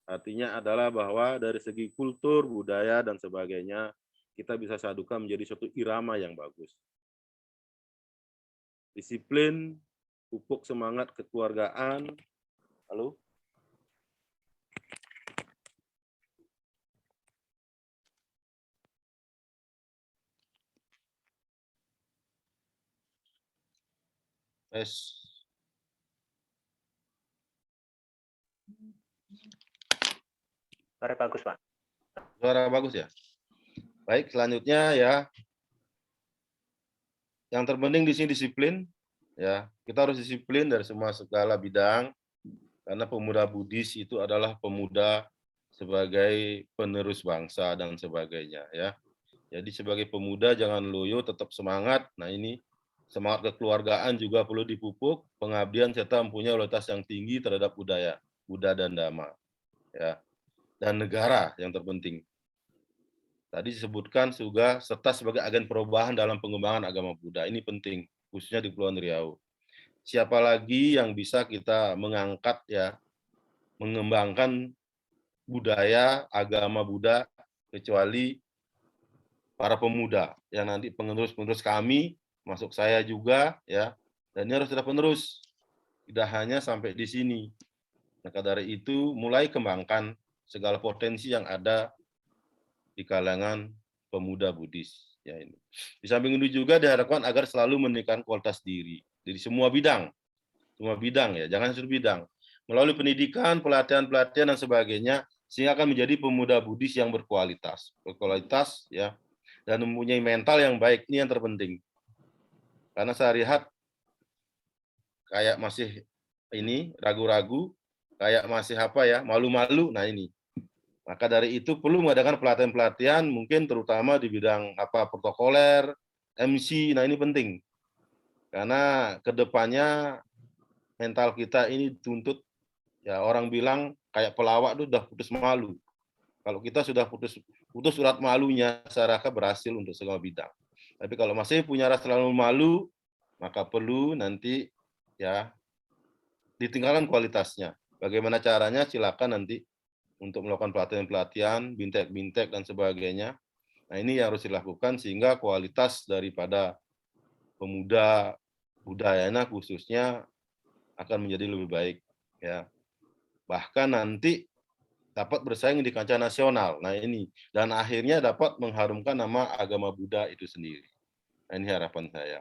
J: Artinya adalah bahwa dari segi kultur, budaya, dan sebagainya, kita bisa sadukan menjadi suatu irama yang bagus. Disiplin, pupuk semangat kekeluargaan. Halo?
I: Suara bagus, Pak.
J: Suara bagus ya. Baik, selanjutnya ya. Yang terpenting di sini disiplin. Ya, kita harus disiplin dari semua segala bidang. Karena pemuda Buddhis itu adalah pemuda sebagai penerus bangsa dan sebagainya ya. Jadi sebagai pemuda jangan loyo, tetap semangat. Nah ini semangat kekeluargaan juga perlu dipupuk, pengabdian serta mempunyai loyalitas yang tinggi terhadap budaya, Buddha dan Dhamma. Ya. Dan negara yang terpenting. Tadi disebutkan juga serta sebagai agen perubahan dalam pengembangan agama Buddha. Ini penting, khususnya di Kepulauan Riau. Siapa lagi yang bisa kita mengangkat ya mengembangkan budaya, agama Buddha, kecuali para pemuda yang nanti penerus-penerus kami, masuk saya juga, ya. Dan ini harus terus-menerus, tidak hanya sampai di sini. Maka dari itu, mulai kembangkan segala potensi yang ada di kalangan pemuda Buddhis. Ya, ini. Di samping itu juga diharapkan agar selalu meningkatkan kualitas diri di semua bidang ya, jangan satu bidang. Melalui pendidikan, pelatihan-pelatihan dan sebagainya, sehingga akan menjadi pemuda Buddhis yang berkualitas ya, dan mempunyai mental yang baik. Ini yang terpenting. Karena saya lihat kayak masih ini ragu-ragu, kayak masih apa ya, malu-malu. Nah ini. Maka dari itu perlu mengadakan pelatihan-pelatihan mungkin terutama di bidang apa protokoler, MC. Nah ini penting. Karena kedepannya mental kita ini tuntut, ya orang bilang kayak pelawak itu udah putus malu. Kalau kita sudah putus surat malunya, saya rasa berhasil untuk segala bidang. Tapi kalau masih punya rasa malu, maka perlu nanti ya ditingkatkan kualitasnya. Bagaimana caranya? Silakan nanti untuk melakukan pelatihan-pelatihan, bintek-bintek dan sebagainya. Nah ini yang harus dilakukan sehingga kualitas daripada pemuda Budayana khususnya akan menjadi lebih baik ya. Bahkan nanti dapat bersaing di kancah nasional. Nah ini, dan akhirnya dapat mengharumkan nama agama Buddha itu sendiri. Nah, ini harapan saya.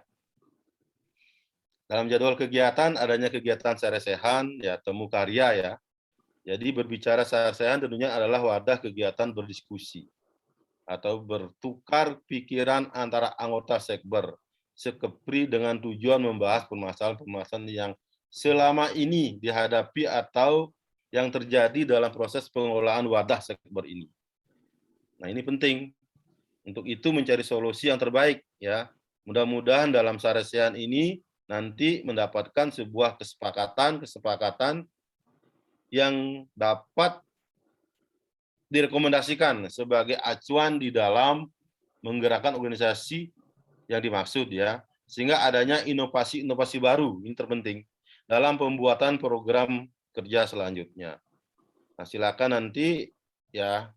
J: Dalam jadwal kegiatan, adanya kegiatan saresehan, ya temu karya ya. Jadi berbicara saresehan tentunya adalah wadah kegiatan berdiskusi atau bertukar pikiran antara anggota sekber, sekepri dengan tujuan membahas permasalahan-permasalahan yang selama ini dihadapi atau yang terjadi dalam proses pengelolaan wadah sekber ini. Nah, ini penting. Untuk itu mencari solusi yang terbaik ya. Mudah-mudahan dalam saresehan ini nanti mendapatkan sebuah kesepakatan yang dapat direkomendasikan sebagai acuan di dalam menggerakkan organisasi yang dimaksud ya. Sehingga adanya inovasi-inovasi baru, ini terpenting dalam pembuatan program kerja selanjutnya. Nah, silakan nanti ya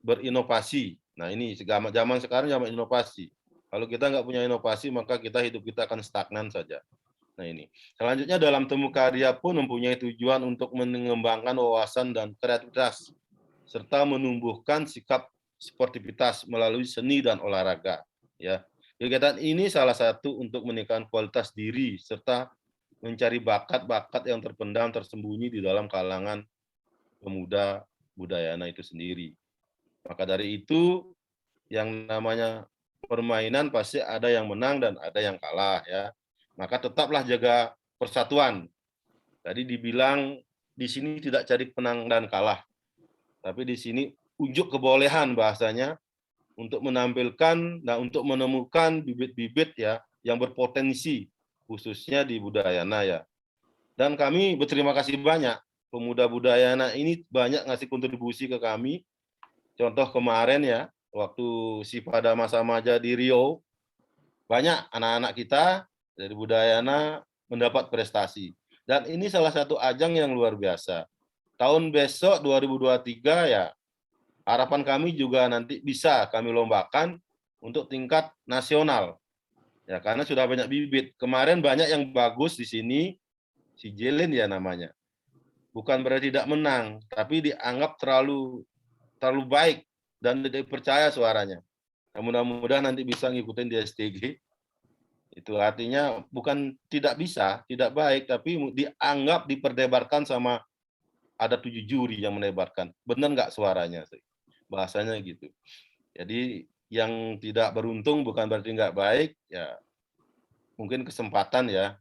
J: berinovasi. Nah, ini zaman sekarang zaman inovasi. Kalau kita nggak punya inovasi, maka hidup kita akan stagnan saja. Nah, ini. Selanjutnya dalam temu karya pun mempunyai tujuan untuk mengembangkan wawasan dan kreativitas serta menumbuhkan sikap sportivitas melalui seni dan olahraga. Ya, kegiatan ini salah satu untuk meningkatkan kualitas diri serta mencari bakat-bakat yang terpendam tersembunyi di dalam kalangan pemuda Budayana itu sendiri. Maka dari itu yang namanya permainan pasti ada yang menang dan ada yang kalah ya. Maka tetaplah jaga persatuan. Tadi dibilang di sini tidak cari menang dan kalah. Tapi di sini unjuk kebolehan bahasanya untuk menampilkan dan untuk menemukan bibit-bibit ya yang berpotensi khususnya di Budayana ya. Dan kami berterima kasih banyak, pemuda Budayana ini banyak ngasih kontribusi ke kami. Contoh kemarin ya, waktu pada masa maja di Rio, banyak anak-anak kita dari Budayana mendapat prestasi. Dan ini salah satu ajang yang luar biasa. Tahun besok 2023 ya, harapan kami juga nanti bisa kami lombakan untuk tingkat nasional. Ya, karena sudah banyak bibit. Kemarin banyak yang bagus di sini, si Jelen ya namanya. Bukan berarti tidak menang, tapi dianggap terlalu baik dan tidak percaya suaranya. Nah, mudah-mudahan nanti bisa ngikutin di STG. Itu artinya bukan tidak bisa, tidak baik, tapi dianggap diperdebatkan sama ada 7 juri yang menebarkan. Benar nggak suaranya? Bahasanya gitu. Jadi yang tidak beruntung bukan berarti nggak baik, ya mungkin kesempatan ya,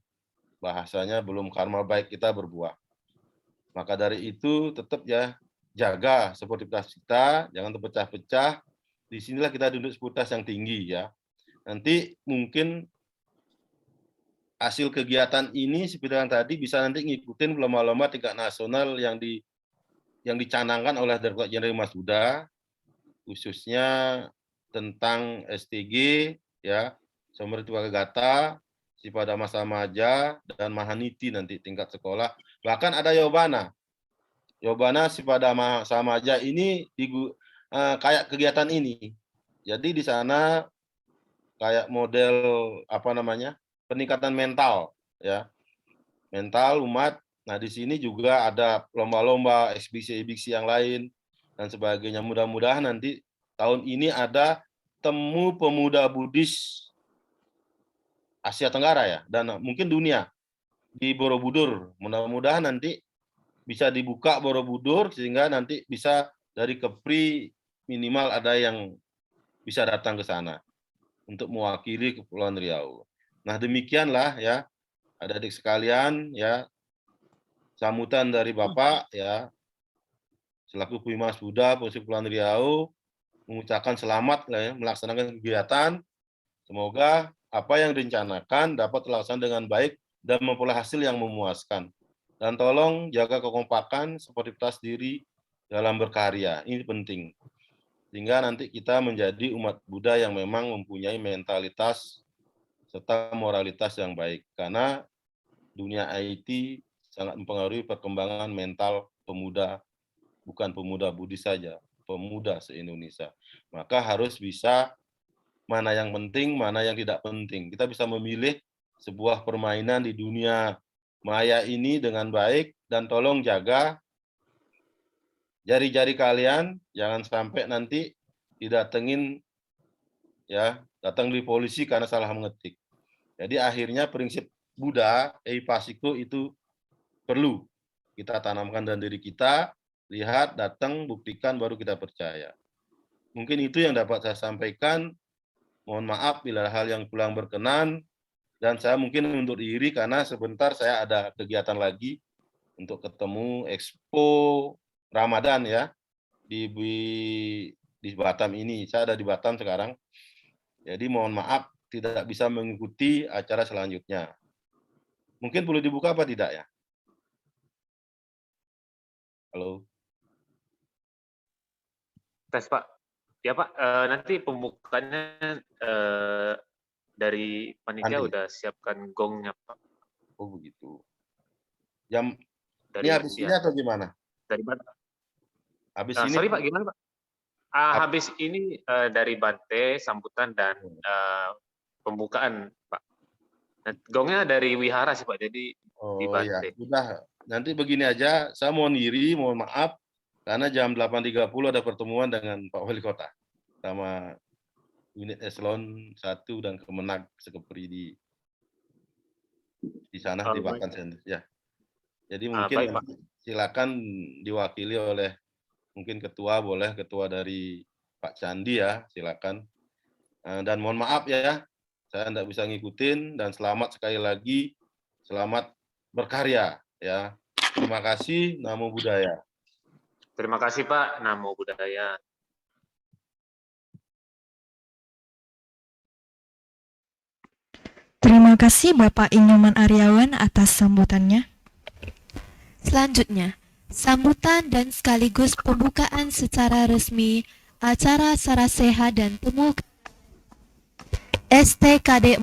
J: bahasanya belum karma baik kita berbuah. Maka dari itu tetap ya jaga sportivitas kita, jangan terpecah-pecah. Disinilah kita duduk sportivitas yang tinggi ya. Nanti mungkin hasil kegiatan ini seperti yang tadi bisa nanti ngikutin lomba-lomba tingkat nasional yang dicanangkan oleh Direktorat Jenderal Mas Buddha, khususnya tentang STG ya, Samariti Gata, pada masa maja dan Mahaniti nanti tingkat sekolah. Bahkan ada Yobana. Jawabannya sama aja. Ini kayak kegiatan ini. Jadi di sana kayak model apa namanya, peningkatan mental ya, mental umat. Nah di sini juga ada lomba-lomba, eksibisi-eksibisi yang lain dan sebagainya. Mudah-mudahan nanti tahun ini ada temu pemuda Buddhis Asia Tenggara ya, dan mungkin dunia di Borobudur. Mudah-mudahan nanti bisa dibuka Borobudur sehingga nanti bisa dari Kepri minimal ada yang bisa datang ke sana untuk mewakili Kepulauan Riau. Nah, demikianlah ya, adik-adik sekalian ya, sambutan dari Bapak ya selaku Humas Buddha Provinsi Kepulauan Riau mengucapkan selamat ya, melaksanakan kegiatan. Semoga apa yang direncanakan dapat terlaksana dengan baik dan memperoleh hasil yang memuaskan. Dan tolong jaga kekompakan, sportivitas diri dalam berkarya. Ini penting. Sehingga nanti kita menjadi umat Buddha yang memang mempunyai mentalitas serta moralitas yang baik. Karena dunia IT sangat mempengaruhi perkembangan mental pemuda, bukan pemuda Buddhis saja, pemuda se-Indonesia. Maka harus bisa mana yang penting, mana yang tidak penting. Kita bisa memilih sebuah permainan di dunia maya ini dengan baik, dan tolong jaga jari-jari kalian, jangan sampai nanti didatengin ya, datang di polisi karena salah mengetik. Jadi akhirnya prinsip Buddha, eipasiko itu perlu kita tanamkan dalam diri kita, lihat, datang, buktikan, baru kita percaya. Mungkin itu yang dapat saya sampaikan. Mohon maaf bila hal yang kurang berkenan, dan saya mungkin undur diri karena sebentar saya ada kegiatan lagi untuk ketemu Expo Ramadan ya di Batam ini. Saya ada di Batam sekarang. Jadi mohon maaf tidak bisa mengikuti acara selanjutnya. Mungkin perlu dibuka apa tidak ya? Halo.
I: Tes Pak. Ya Pak, nanti pembukaannya dari panitia
J: Nanti.
I: udah siapkan gongnya Pak.
J: Oh begitu. Jam
I: Dari,
J: ini habis ini atau gimana?
I: Dari Bante.
J: Habis ini.
I: Sorry Pak, gimana Pak? Habis ini dari Bante, sambutan dan pembukaan Pak. Nah, gongnya dari Wihara sih Pak, jadi di
J: Iya,
I: Bante.
J: sudah. Nanti begini aja, saya mohon diri, mohon maaf, karena jam 8.30 ada pertemuan dengan Pak Wali Kota sama unit eselon 1 dan Kemenag Sekepri di sana di Batam Center. Ya. Jadi mungkin
I: baik,
J: silakan diwakili oleh mungkin ketua, boleh ketua dari Pak Candi ya, silakan. Dan mohon maaf ya, saya tidak bisa ngikutin, dan selamat sekali lagi, selamat berkarya ya. Terima kasih, Namo Buddhaya.
I: Terima kasih Pak, Namo Buddhaya.
A: Terima kasih Bapak Inyoman Aryawan atas sambutannya.
B: Selanjutnya, sambutan dan sekaligus pembukaan secara resmi acara Saraseha dan Temu STKD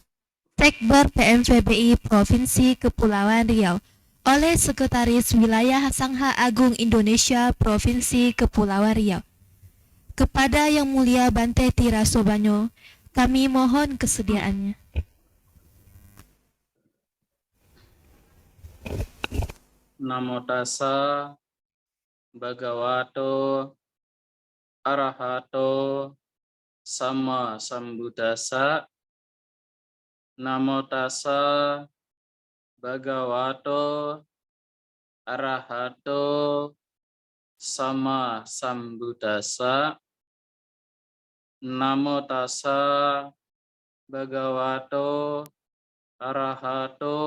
B: Sekber PMVBI Provinsi Kepulauan Riau oleh Sekretaris Wilayah Sangha Agung Indonesia Provinsi Kepulauan Riau. Kepada Yang Mulia Bante Tira Sobanyo, kami mohon kesediaannya.
K: Namo tassa bhagavato arahato sama sambuddhassa. Namo tassa bhagavato arahato sama sambuddhassa. Namo tassa bhagavato arahato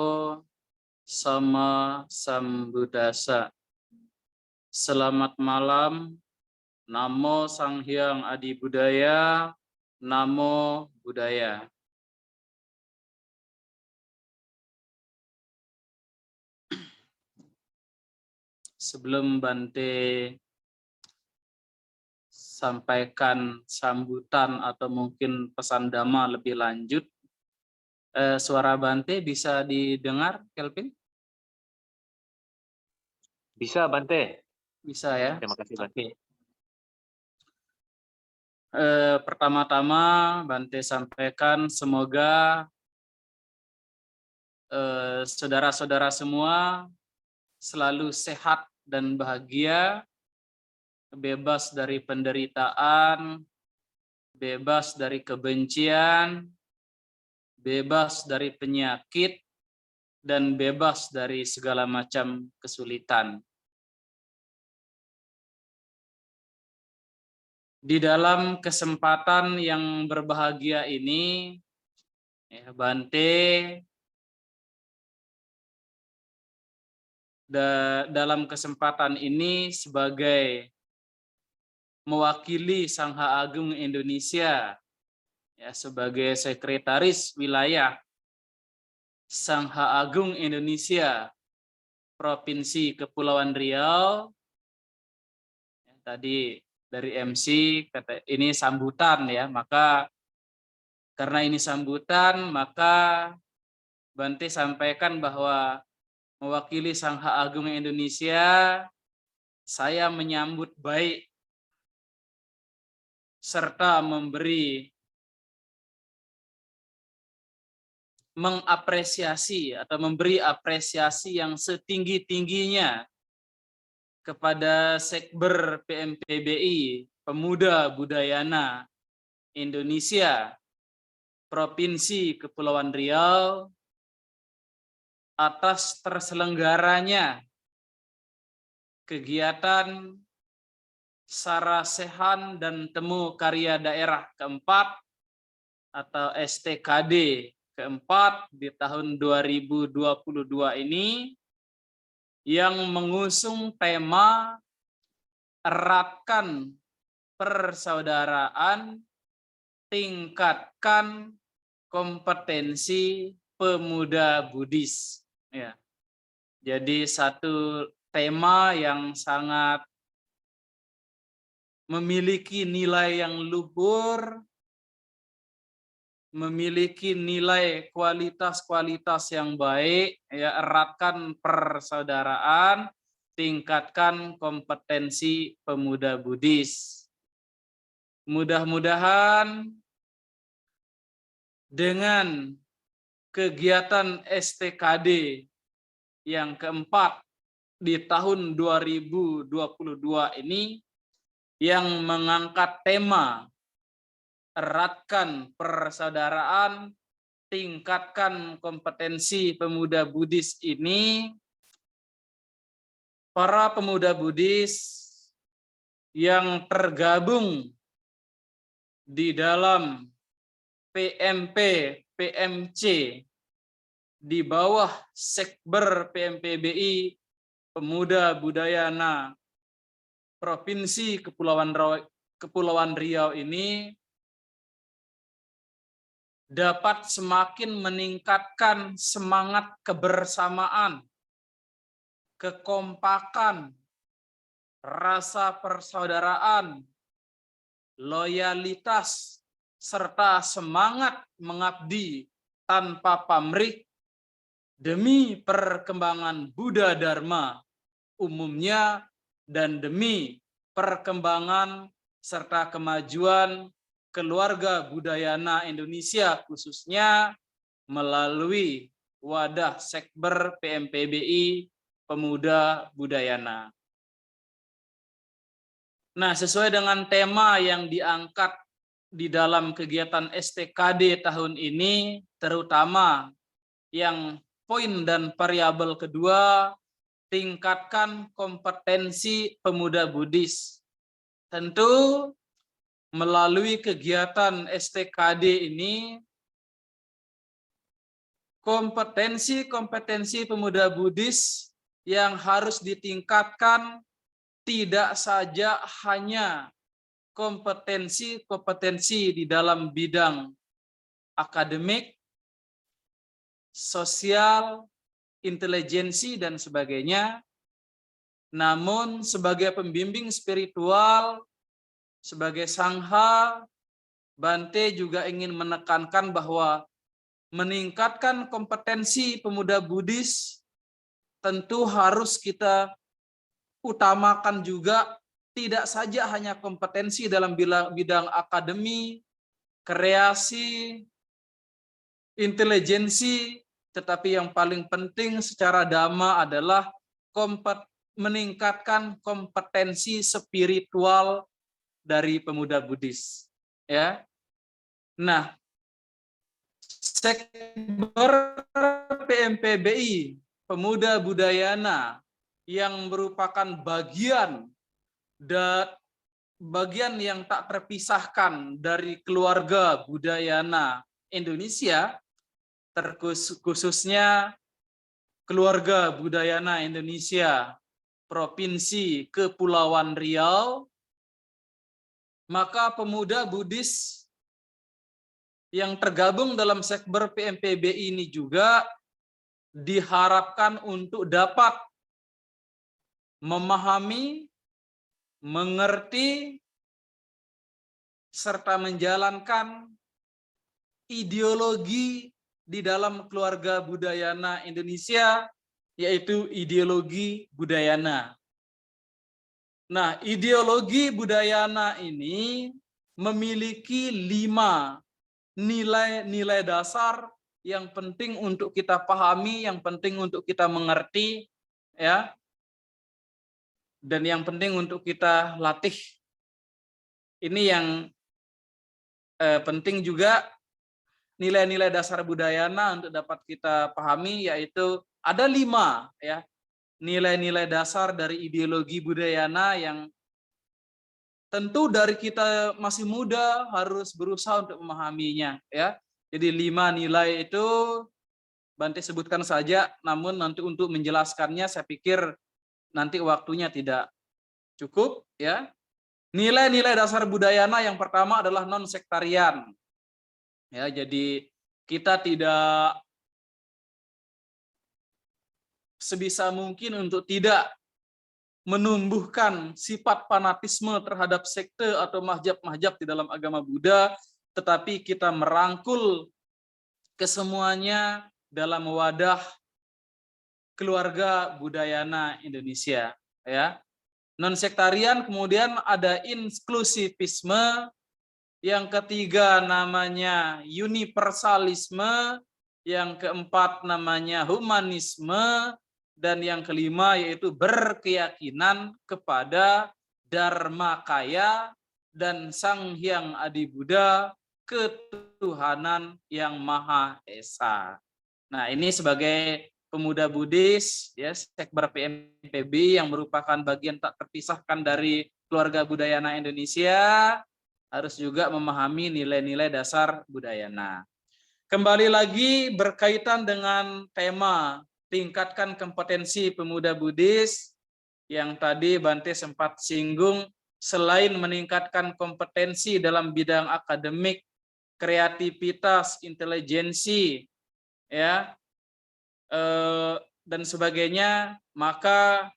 K: sama sambuddhassa. Selamat malam. Namo Sang Hyang Adi Buddhaya. Namo Buddhaya. Sebelum Bante sampaikan sambutan atau mungkin pesan dhamma lebih lanjut, suara Bante bisa didengar, Kelvin?
I: Bisa Bante.
K: Bisa ya?
I: Terima kasih, Bante.
K: Oke. Pertama-tama Bante sampaikan semoga saudara-saudara semua selalu sehat dan bahagia, bebas dari penderitaan, bebas dari kebencian, bebas dari penyakit, dan bebas dari segala macam kesulitan. Di dalam kesempatan yang berbahagia ini, ya, Bante dalam kesempatan ini sebagai mewakili Sangha Agung Indonesia, ya, sebagai sekretaris wilayah Sangha Agung Indonesia Provinsi Kepulauan Riau. Ya, tadi dari MC kata ini sambutan ya, maka karena ini sambutan maka Bante sampaikan bahwa mewakili Sangha Agung Indonesia, saya menyambut baik serta mengapresiasi atau memberi apresiasi yang setinggi-tingginya kepada Sekber PMPBI Pemuda Budayana Indonesia Provinsi Kepulauan Riau atas terselenggaranya kegiatan Sarasehan dan Temu Karya Daerah keempat atau STKD keempat di tahun 2022 ini yang mengusung tema eratkan persaudaraan, tingkatkan kompetensi pemuda Buddhis. Ya. Jadi satu tema yang sangat memiliki nilai yang luhur, memiliki nilai kualitas-kualitas yang baik, ya, eratkan persaudaraan, tingkatkan kompetensi pemuda Buddhis. Mudah-mudahan dengan kegiatan STKD yang keempat di tahun 2022 ini yang mengangkat tema eratkan persaudaraan, tingkatkan kompetensi pemuda Buddhis ini, para pemuda Buddhis yang tergabung di dalam PMP, PMC di bawah Sekber PMPBI Pemuda Budayana Provinsi Kepulauan Riau ini dapat semakin meningkatkan semangat kebersamaan, kekompakan, rasa persaudaraan, loyalitas, serta semangat mengabdi tanpa pamrih demi perkembangan Buddha Dharma umumnya dan demi perkembangan serta kemajuan keluarga budayana Indonesia khususnya melalui wadah Sekber PMPBI Pemuda Budayana. Nah, sesuai dengan tema yang diangkat di dalam kegiatan STKD tahun ini, terutama yang poin dan variabel kedua, tingkatkan kompetensi pemuda Buddhis. Tentu melalui kegiatan STKD ini, kompetensi pemuda Buddhis yang harus ditingkatkan tidak saja hanya kompetensi di dalam bidang akademik, sosial, intelijensi, dan sebagainya, namun sebagai pembimbing spiritual, sebagai sangha, Bante juga ingin menekankan bahwa meningkatkan kompetensi pemuda Buddhis tentu harus kita utamakan juga tidak saja hanya kompetensi dalam bidang akademi, kreasi, intelijensi, tetapi yang paling penting secara dhamma adalah meningkatkan kompetensi spiritual dari pemuda Buddhis. Ya. Nah, Sekber PMPBI Pemuda Budayana yang merupakan bagian yang tak terpisahkan dari keluarga Budayana Indonesia, khususnya keluarga Budayana Indonesia Provinsi Kepulauan Riau, maka pemuda Buddhis yang tergabung dalam Sekber PMPBI ini juga diharapkan untuk dapat memahami, mengerti, serta menjalankan ideologi di dalam keluarga Budayana Indonesia, yaitu ideologi Budayana. Nah, ideologi Budayana ini memiliki 5 nilai-nilai dasar yang penting untuk kita pahami, yang penting untuk kita mengerti, ya, dan yang penting untuk kita latih. Ini yang penting juga, nilai-nilai dasar Budayana untuk dapat kita pahami, yaitu ada 5 ya nilai-nilai dasar dari ideologi Budayana yang tentu dari kita masih muda harus berusaha untuk memahaminya, ya. Jadi 5 nilai itu Bante sebutkan saja, namun nanti untuk menjelaskannya saya pikir nanti waktunya tidak cukup, ya. Nilai-nilai dasar Budayana yang pertama adalah non-sektarian. Ya, jadi kita tidak sebisa mungkin untuk tidak menumbuhkan sifat fanatisme terhadap sekte atau mazhab-mazhab di dalam agama Buddha, tetapi kita merangkul kesemuanya dalam wadah keluarga Budayana Indonesia, ya. Non-sektarian, kemudian ada inklusivisme, yang ketiga namanya universalisme, yang keempat namanya humanisme, dan yang kelima yaitu berkeyakinan kepada Dharmakaya dan Sang Hyang Adi Buddha, ketuhanan yang Maha Esa. Nah, ini sebagai pemuda Buddhis, ya, Sekber PMPB yang merupakan bagian tak terpisahkan dari keluarga Budayana Indonesia, harus juga memahami nilai-nilai dasar Budayana. Kembali lagi berkaitan dengan tema tingkatkan kompetensi pemuda Buddhis yang tadi Bante sempat singgung, selain meningkatkan kompetensi dalam bidang akademik, kreativitas, intelijensi, ya, dan sebagainya, maka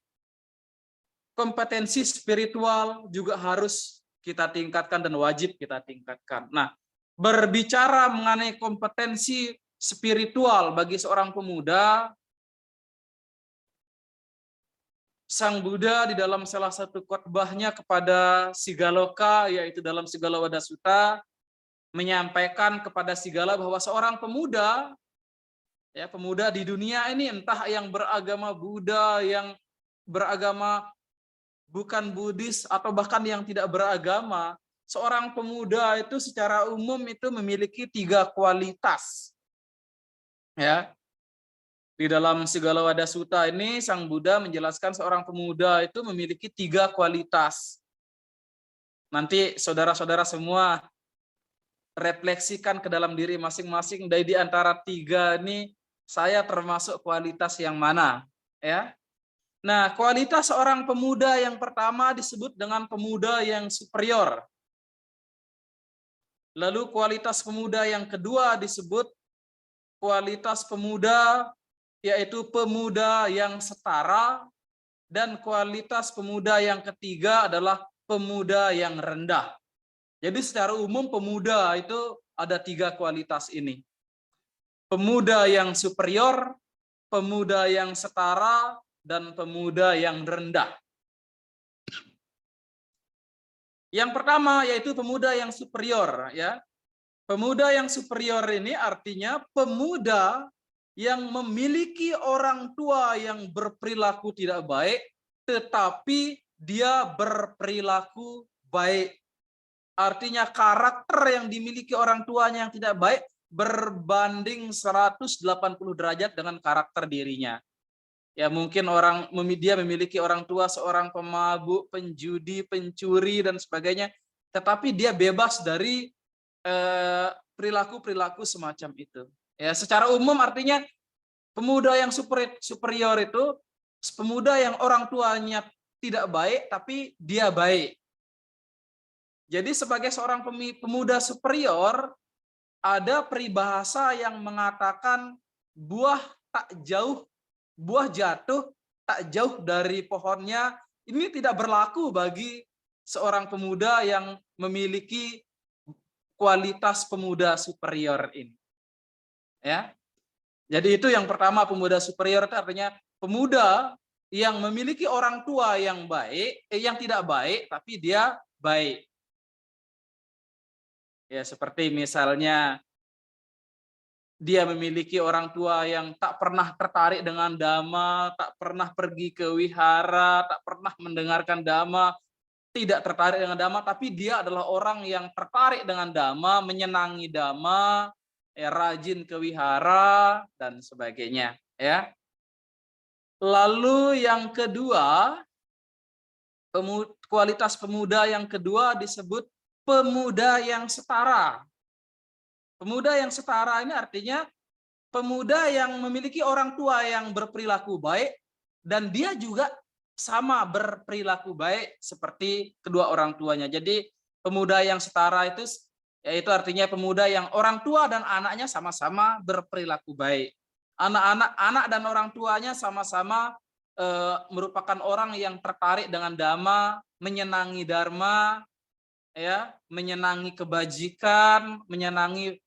K: kompetensi spiritual juga harus kita tingkatkan dan wajib kita tingkatkan. Nah, berbicara mengenai kompetensi spiritual bagi seorang pemuda, Sang Buddha di dalam salah satu khotbahnya kepada Sigaloka, yaitu dalam Sigalowada Sutta, menyampaikan kepada Sigala bahwa seorang pemuda, ya, pemuda di dunia ini, entah yang beragama Buddha, yang beragama bukan Buddhis, atau bahkan yang tidak beragama, seorang pemuda itu secara umum itu memiliki 3 kualitas. Ya. Di dalam Sigalowada Sutta ini, Sang Buddha menjelaskan seorang pemuda itu memiliki 3 kualitas. Nanti saudara-saudara semua refleksikan ke dalam diri masing-masing, dari di antara 3 ini saya termasuk kualitas yang mana, ya. Nah, kualitas seorang pemuda yang pertama disebut dengan pemuda yang superior. Lalu kualitas pemuda yang kedua disebut kualitas pemuda, yaitu pemuda yang setara, dan kualitas pemuda yang ketiga adalah pemuda yang rendah. Jadi secara umum pemuda itu ada 3 kualitas ini. Pemuda yang superior, pemuda yang setara, dan pemuda yang rendah. Yang pertama yaitu pemuda yang superior, ya. Pemuda yang superior ini artinya pemuda yang memiliki orang tua yang berperilaku tidak baik, tetapi dia berperilaku baik. Artinya karakter yang dimiliki orang tuanya yang tidak baik berbanding 180 derajat dengan karakter dirinya. Ya mungkin dia memiliki orang tua seorang pemabuk, penjudi, pencuri dan sebagainya, tetapi dia bebas dari perilaku-perilaku semacam itu. Ya, secara umum artinya pemuda yang superior itu pemuda yang orang tuanya tidak baik tapi dia baik. Jadi sebagai seorang pemuda superior ada peribahasa yang mengatakan buah jatuh tak jauh dari pohonnya. Ini tidak berlaku bagi seorang pemuda yang memiliki kualitas pemuda superior ini. Ya. Jadi itu yang pertama, pemuda superior itu artinya pemuda yang memiliki orang tua yang baik, yang tidak baik tapi dia baik. Ya, seperti misalnya dia memiliki orang tua yang tak pernah tertarik dengan dhamma, tak pernah pergi ke wihara, tak pernah mendengarkan dhamma, tidak tertarik dengan dhamma, tapi dia adalah orang yang tertarik dengan dhamma, menyenangi dhamma, ya, rajin ke wihara dan sebagainya, ya. Lalu yang kedua, kualitas pemuda yang kedua disebut pemuda yang setara. Pemuda yang setara ini artinya pemuda yang memiliki orang tua yang berperilaku baik dan dia juga sama berperilaku baik seperti kedua orang tuanya. Jadi pemuda yang setara itu yaitu artinya pemuda yang orang tua dan anaknya sama-sama berperilaku baik. Anak dan orang tuanya sama-sama merupakan orang yang tertarik dengan dhamma, menyenangi dharma, ya, menyenangi kebajikan, menyenangi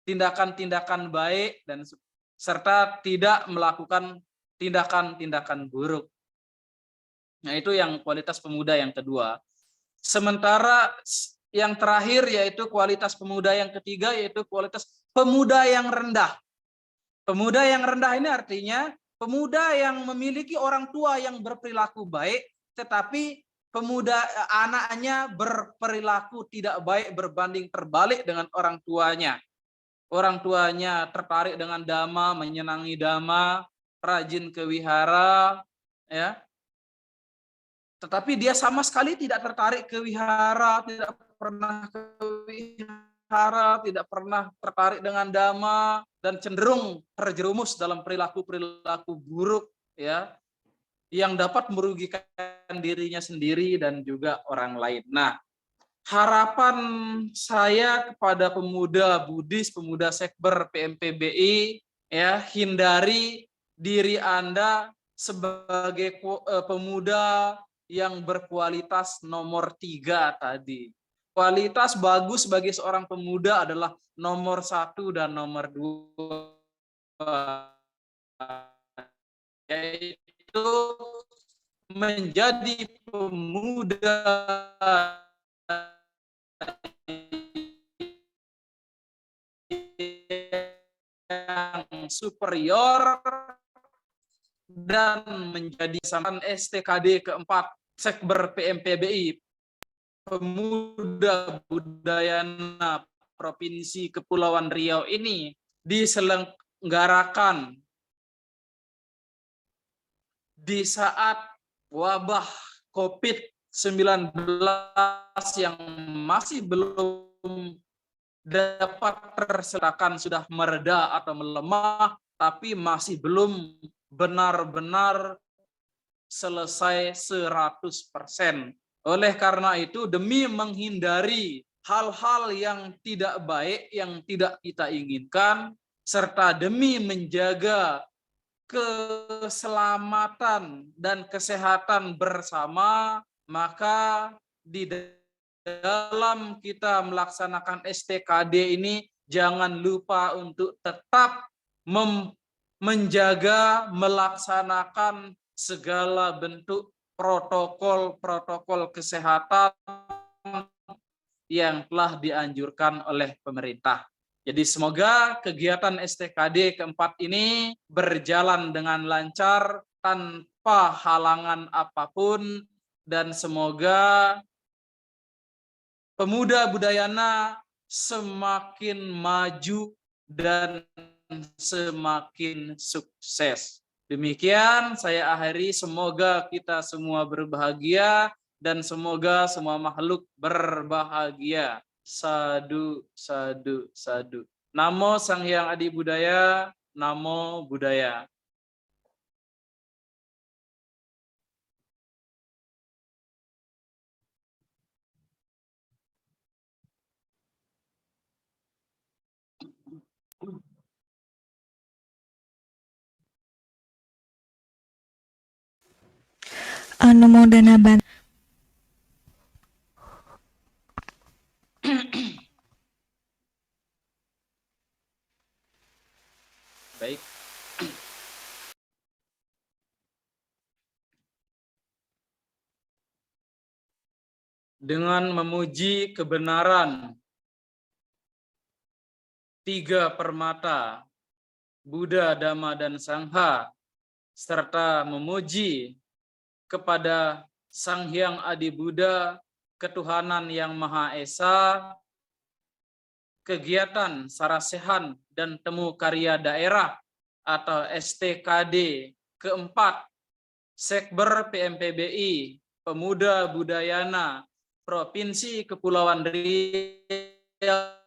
K: tindakan-tindakan baik dan serta tidak melakukan tindakan-tindakan buruk. Nah, itu yang kualitas pemuda yang kedua. Sementara yang terakhir yaitu kualitas pemuda yang ketiga yaitu kualitas pemuda yang rendah. Pemuda yang rendah ini artinya pemuda yang memiliki orang tua yang berperilaku baik, tetapi anaknya berperilaku tidak baik berbanding terbalik dengan orang tuanya. Orang tuanya tertarik dengan dhamma, menyenangi dhamma, rajin ke wihara, ya. Tetapi dia sama sekali tidak tertarik ke wihara, tidak pernah ke wihara, tidak pernah tertarik dengan dhamma, dan cenderung terjerumus dalam perilaku-perilaku buruk, ya, yang dapat merugikan dirinya sendiri dan juga orang lain. Nah, harapan saya kepada pemuda Buddhis, pemuda Sekber PMPBI, ya, hindari diri Anda sebagai pemuda yang berkualitas nomor 3 tadi. Kualitas bagus bagi seorang pemuda adalah nomor 1 dan nomor 2. Yaitu menjadi pemuda yang superior dan menjadi sampan STKD keempat Sekber PMPBI, Pemuda Budayana Provinsi Kepulauan Riau ini diselenggarakan di saat wabah COVID-19 yang masih belum dapat terselesaikan, sudah mereda atau melemah, tapi masih belum benar-benar selesai 100%. Oleh karena itu, demi menghindari hal-hal yang tidak baik, yang tidak kita inginkan, serta demi menjaga keselamatan dan kesehatan bersama, maka di dalam kita melaksanakan STKD ini jangan lupa untuk tetap menjaga, melaksanakan segala bentuk protokol kesehatan yang telah dianjurkan oleh pemerintah. Jadi semoga kegiatan STKD keempat ini berjalan dengan lancar tanpa halangan apapun, dan semoga Pemuda Budayana semakin maju dan semakin sukses. Demikian saya akhiri, semoga kita semua berbahagia dan semoga semua makhluk berbahagia. Sadu, sadu, sadu. Namo Sang Hyang Adi Budaya, Namo Buddhaya.
A: Anumodana ban.
K: Baik. Dengan memuji kebenaran tiga permata, Buddha, Dhamma, dan Sangha, serta memuji kepada Sang Hyang Adi Buddha, ketuhanan yang Maha Esa, kegiatan Sarasehan dan Temu Karya Daerah atau STKD keempat Sekber PMPBI Pemuda Budayana Provinsi Kepulauan Riau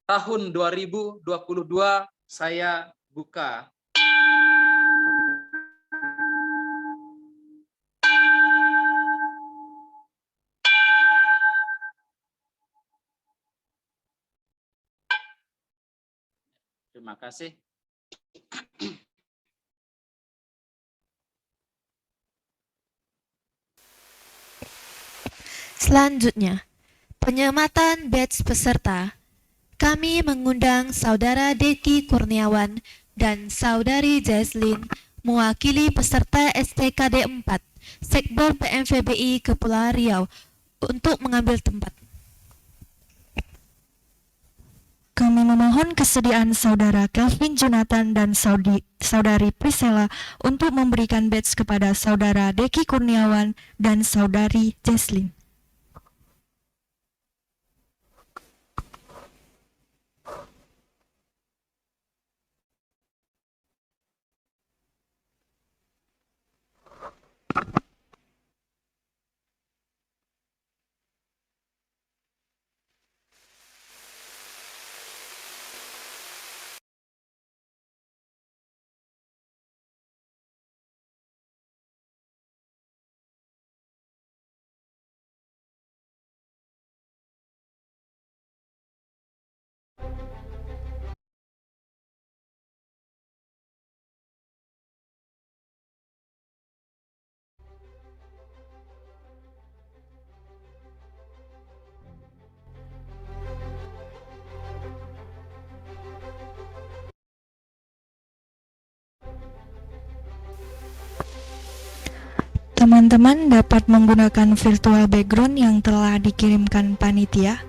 K: tahun 2022 saya buka. Terima kasih.
B: Selanjutnya, penyematan batch peserta. Kami mengundang Saudara Deki Kurniawan dan Saudari Jesslyn mewakili peserta STKD 4 Sekber PMVBI Kepulauan Riau untuk mengambil tempat.
A: Kami memohon kesediaan Saudara Kelvin Jonathan dan Saudari Priscilla untuk memberikan badge kepada Saudara Deki Kurniawan dan Saudari Jesslyn. Teman-teman dapat menggunakan virtual background yang telah dikirimkan panitia.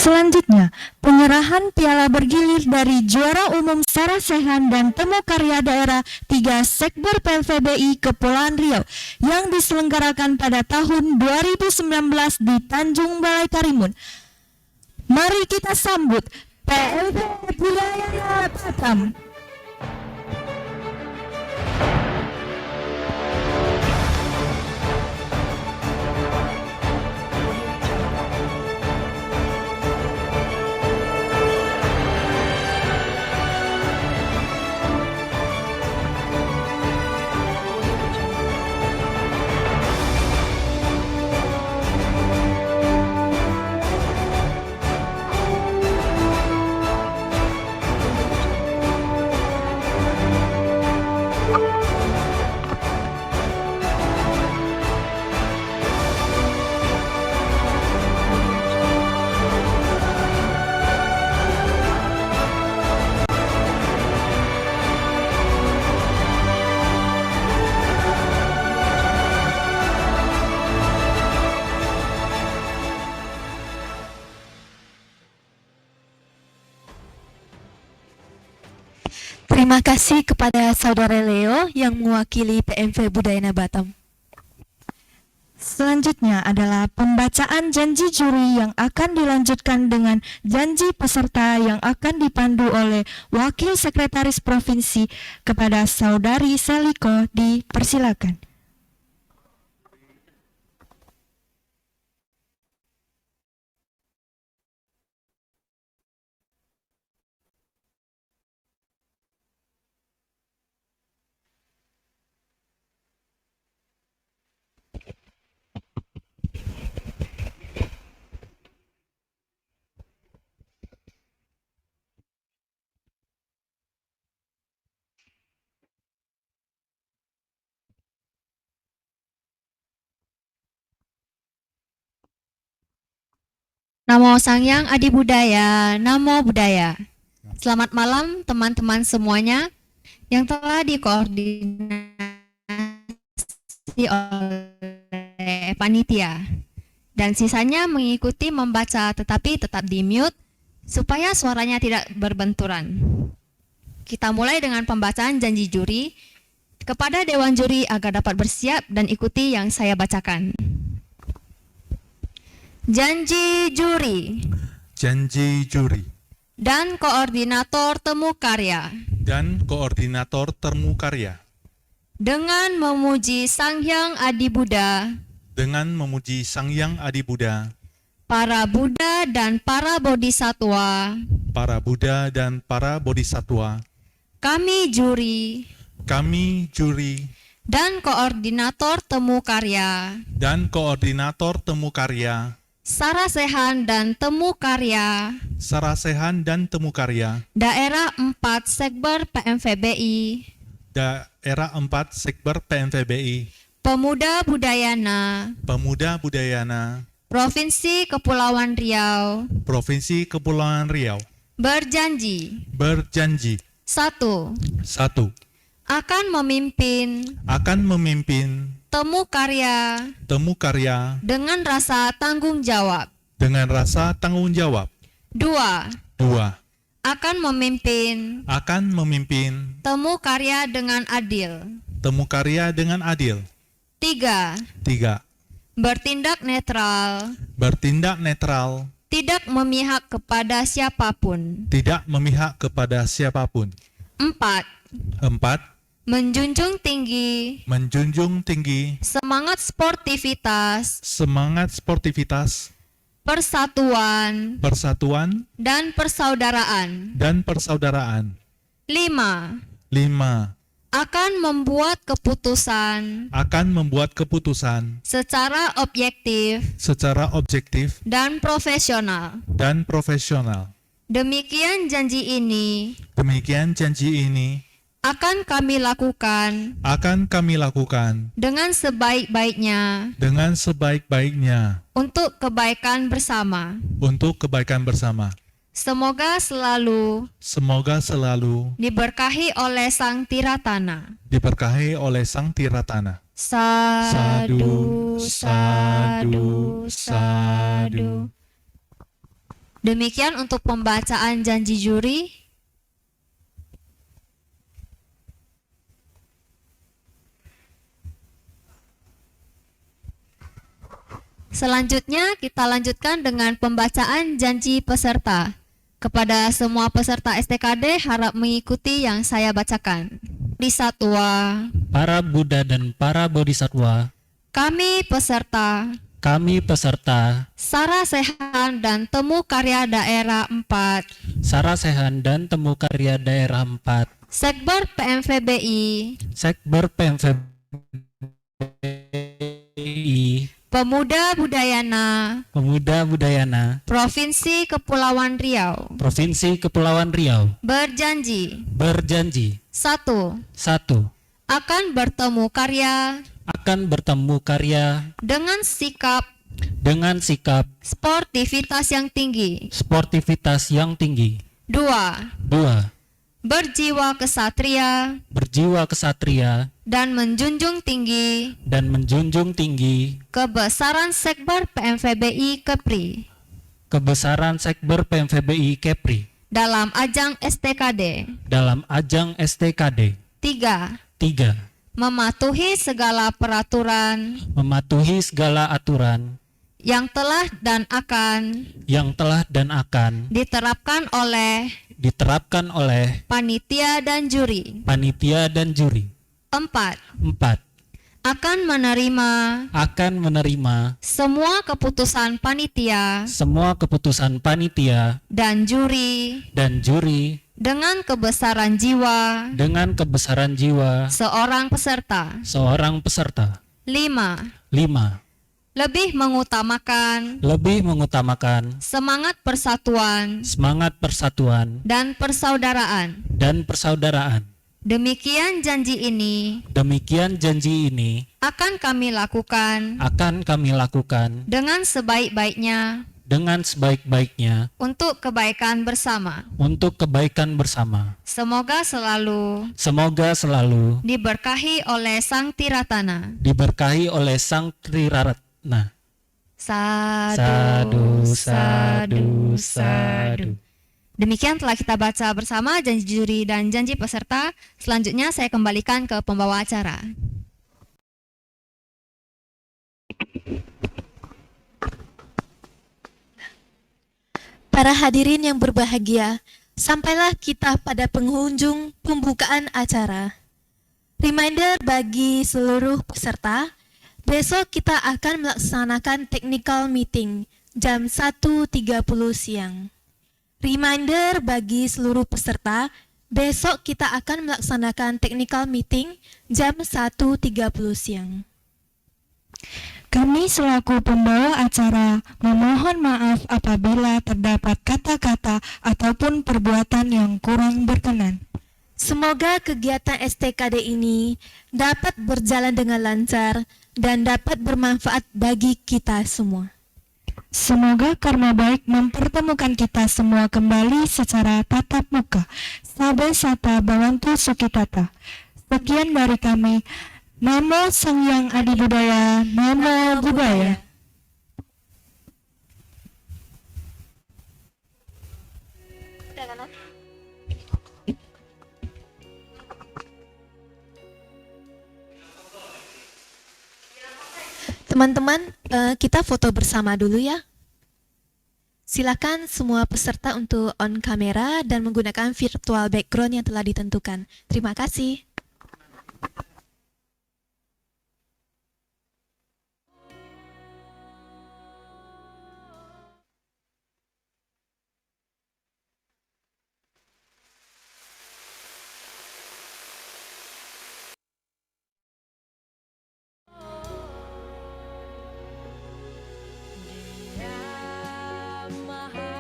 A: Selanjutnya, penyerahan piala bergilir dari juara umum Sarasehan dan Temu Karya Daerah 3 Sekber PMVBI Kepulauan Riau yang diselenggarakan pada tahun 2019 di Tanjung Balai Karimun. Mari kita sambut PMV Budaya Batam.
B: Terima kasih kepada Saudara Leo yang mewakili PMV Budayana Batam.
A: Selanjutnya adalah pembacaan janji juri yang akan dilanjutkan dengan janji peserta yang akan dipandu oleh Wakil Sekretaris Provinsi kepada Saudari Seliko. Dipersilakan.
L: Namo Sangyang Adi Budaya, Namo Buddhaya. Selamat malam teman-teman semuanya yang telah dikoordinasi oleh panitia. Dan sisanya mengikuti membaca tetapi tetap di mute supaya suaranya tidak berbenturan. Kita mulai dengan pembacaan janji juri kepada Dewan Juri agar dapat bersiap dan ikuti yang saya bacakan. Janji juri
M: Janji juri
L: dan koordinator temu karya
M: dan koordinator temu karya
L: dengan memuji Sang Hyang Adi Buddha,
M: dengan memuji Sang Hyang Adi Buddha,
L: para Buddha dan para Bodhisatwa,
M: para Buddha dan para Bodhisatwa,
L: kami juri dan koordinator temu karya
M: dan koordinator temu karya
L: Sarasehan dan temu karya
M: Sarasehan dan temu karya
L: Daerah 4 Sekber PMVBI
M: Daerah 4 Sekber PMVBI
L: Pemuda Budayana
M: Pemuda Budayana
L: Provinsi Kepulauan Riau
M: Provinsi Kepulauan Riau
L: berjanji
M: 1. Akan memimpin
L: temu karya dengan rasa tanggung jawab. 2. Akan memimpin temu karya dengan adil. 3. Bertindak netral. Tidak memihak kepada siapapun. 4. Menjunjung tinggi semangat sportivitas, persatuan dan persaudaraan. 5. Akan membuat keputusan secara objektif dan profesional. Demikian janji ini akan kami lakukan dengan sebaik-baiknya untuk kebaikan bersama. Semoga selalu diberkahi oleh Sang Tiratana. Sadu, sadu, sadu. Demikian untuk pembacaan janji juri. Selanjutnya kita lanjutkan dengan pembacaan janji peserta. Kepada semua peserta STKD harap mengikuti yang saya bacakan. Bodhisatwa,
N: para Buddha dan para Bodhisatwa,
L: kami peserta Sarasehan dan Temu Karya Daerah 4
N: Sarasehan dan Temu Karya Daerah 4
L: Sekber PMVBI Pemuda Budayana Provinsi Kepulauan Riau berjanji 1. Akan bertemu karya dengan sikap sportivitas yang tinggi. 2. Berjiwa kesatria dan menjunjung tinggi kebesaran Sekber PMVBI Kepri dalam ajang STKD. 3. Mematuhi segala aturan yang telah dan akan diterapkan oleh panitia dan juri. 4. Akan menerima semua keputusan panitia dan juri dengan kebesaran jiwa seorang peserta. 5. Lebih mengutamakan semangat persatuan dan persaudaraan. Demikian janji ini akan kami lakukan dengan sebaik-baiknya untuk kebaikan bersama. Semoga selalu diberkahi oleh Sang Tiratana. Sadu. Demikian telah kita baca bersama janji juri dan janji peserta. Selanjutnya saya kembalikan ke pembawa acara.
B: Para hadirin yang berbahagia, sampailah kita pada penghujung pembukaan acara. Reminder bagi seluruh peserta, besok kita akan melaksanakan technical meeting jam 1.30 siang. Reminder bagi seluruh peserta, besok kita akan melaksanakan technical meeting jam 1.30 siang.
A: Kami selaku pembawa acara memohon maaf apabila terdapat kata-kata ataupun perbuatan yang kurang berkenan.
B: Semoga kegiatan STKD ini dapat berjalan dengan lancar dan dapat bermanfaat bagi kita semua.
A: Semoga karma baik mempertemukan kita semua kembali secara tatap muka. Sabe Sata Bawantu Sukitata. Sekian dari kami. Namo Sang Hyang Adi Budaya, Namo Buddhaya.
B: Teman-teman, kita foto bersama dulu ya. Silakan semua peserta untuk on kamera dan menggunakan virtual background yang telah ditentukan. Terima kasih.
G: Maha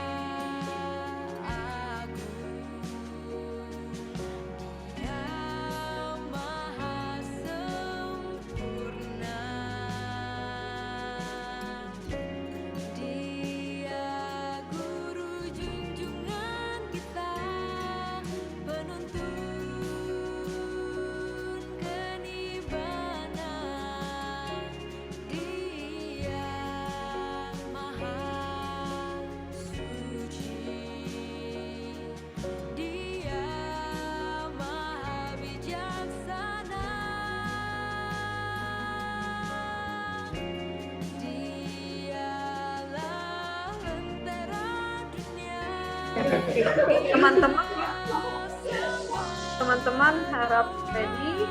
D: Teman-teman harap ready.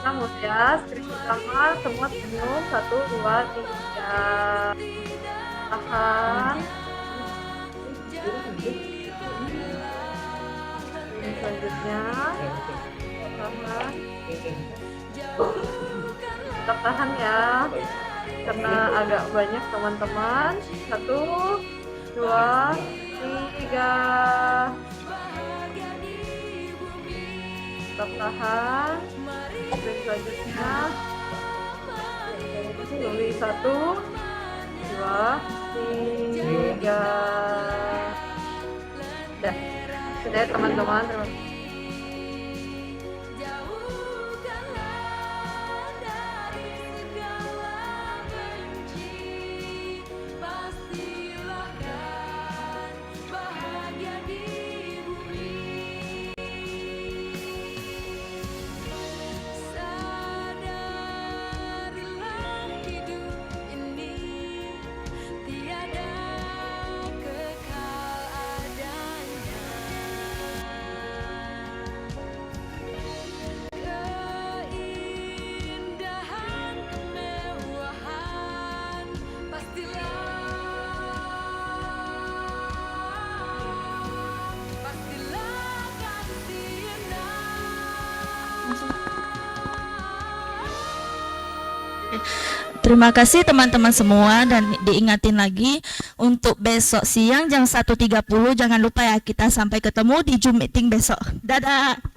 D: Namun ya, skrip pertama semua senyum. 1, 2, 3. Tahan. Selanjutnya tahan. Tetap tahan ya, karena agak banyak teman-teman. 1, 2, 3. Tetap tahan. Sprint selanjutnya. Luli 1, 2, 3. Sudah ya, teman-teman. Terima kasih.
E: Terima kasih teman-teman semua, dan diingatin lagi untuk besok siang jam 1.30 jangan lupa ya, kita sampai ketemu di Zoom meeting besok. Dadah.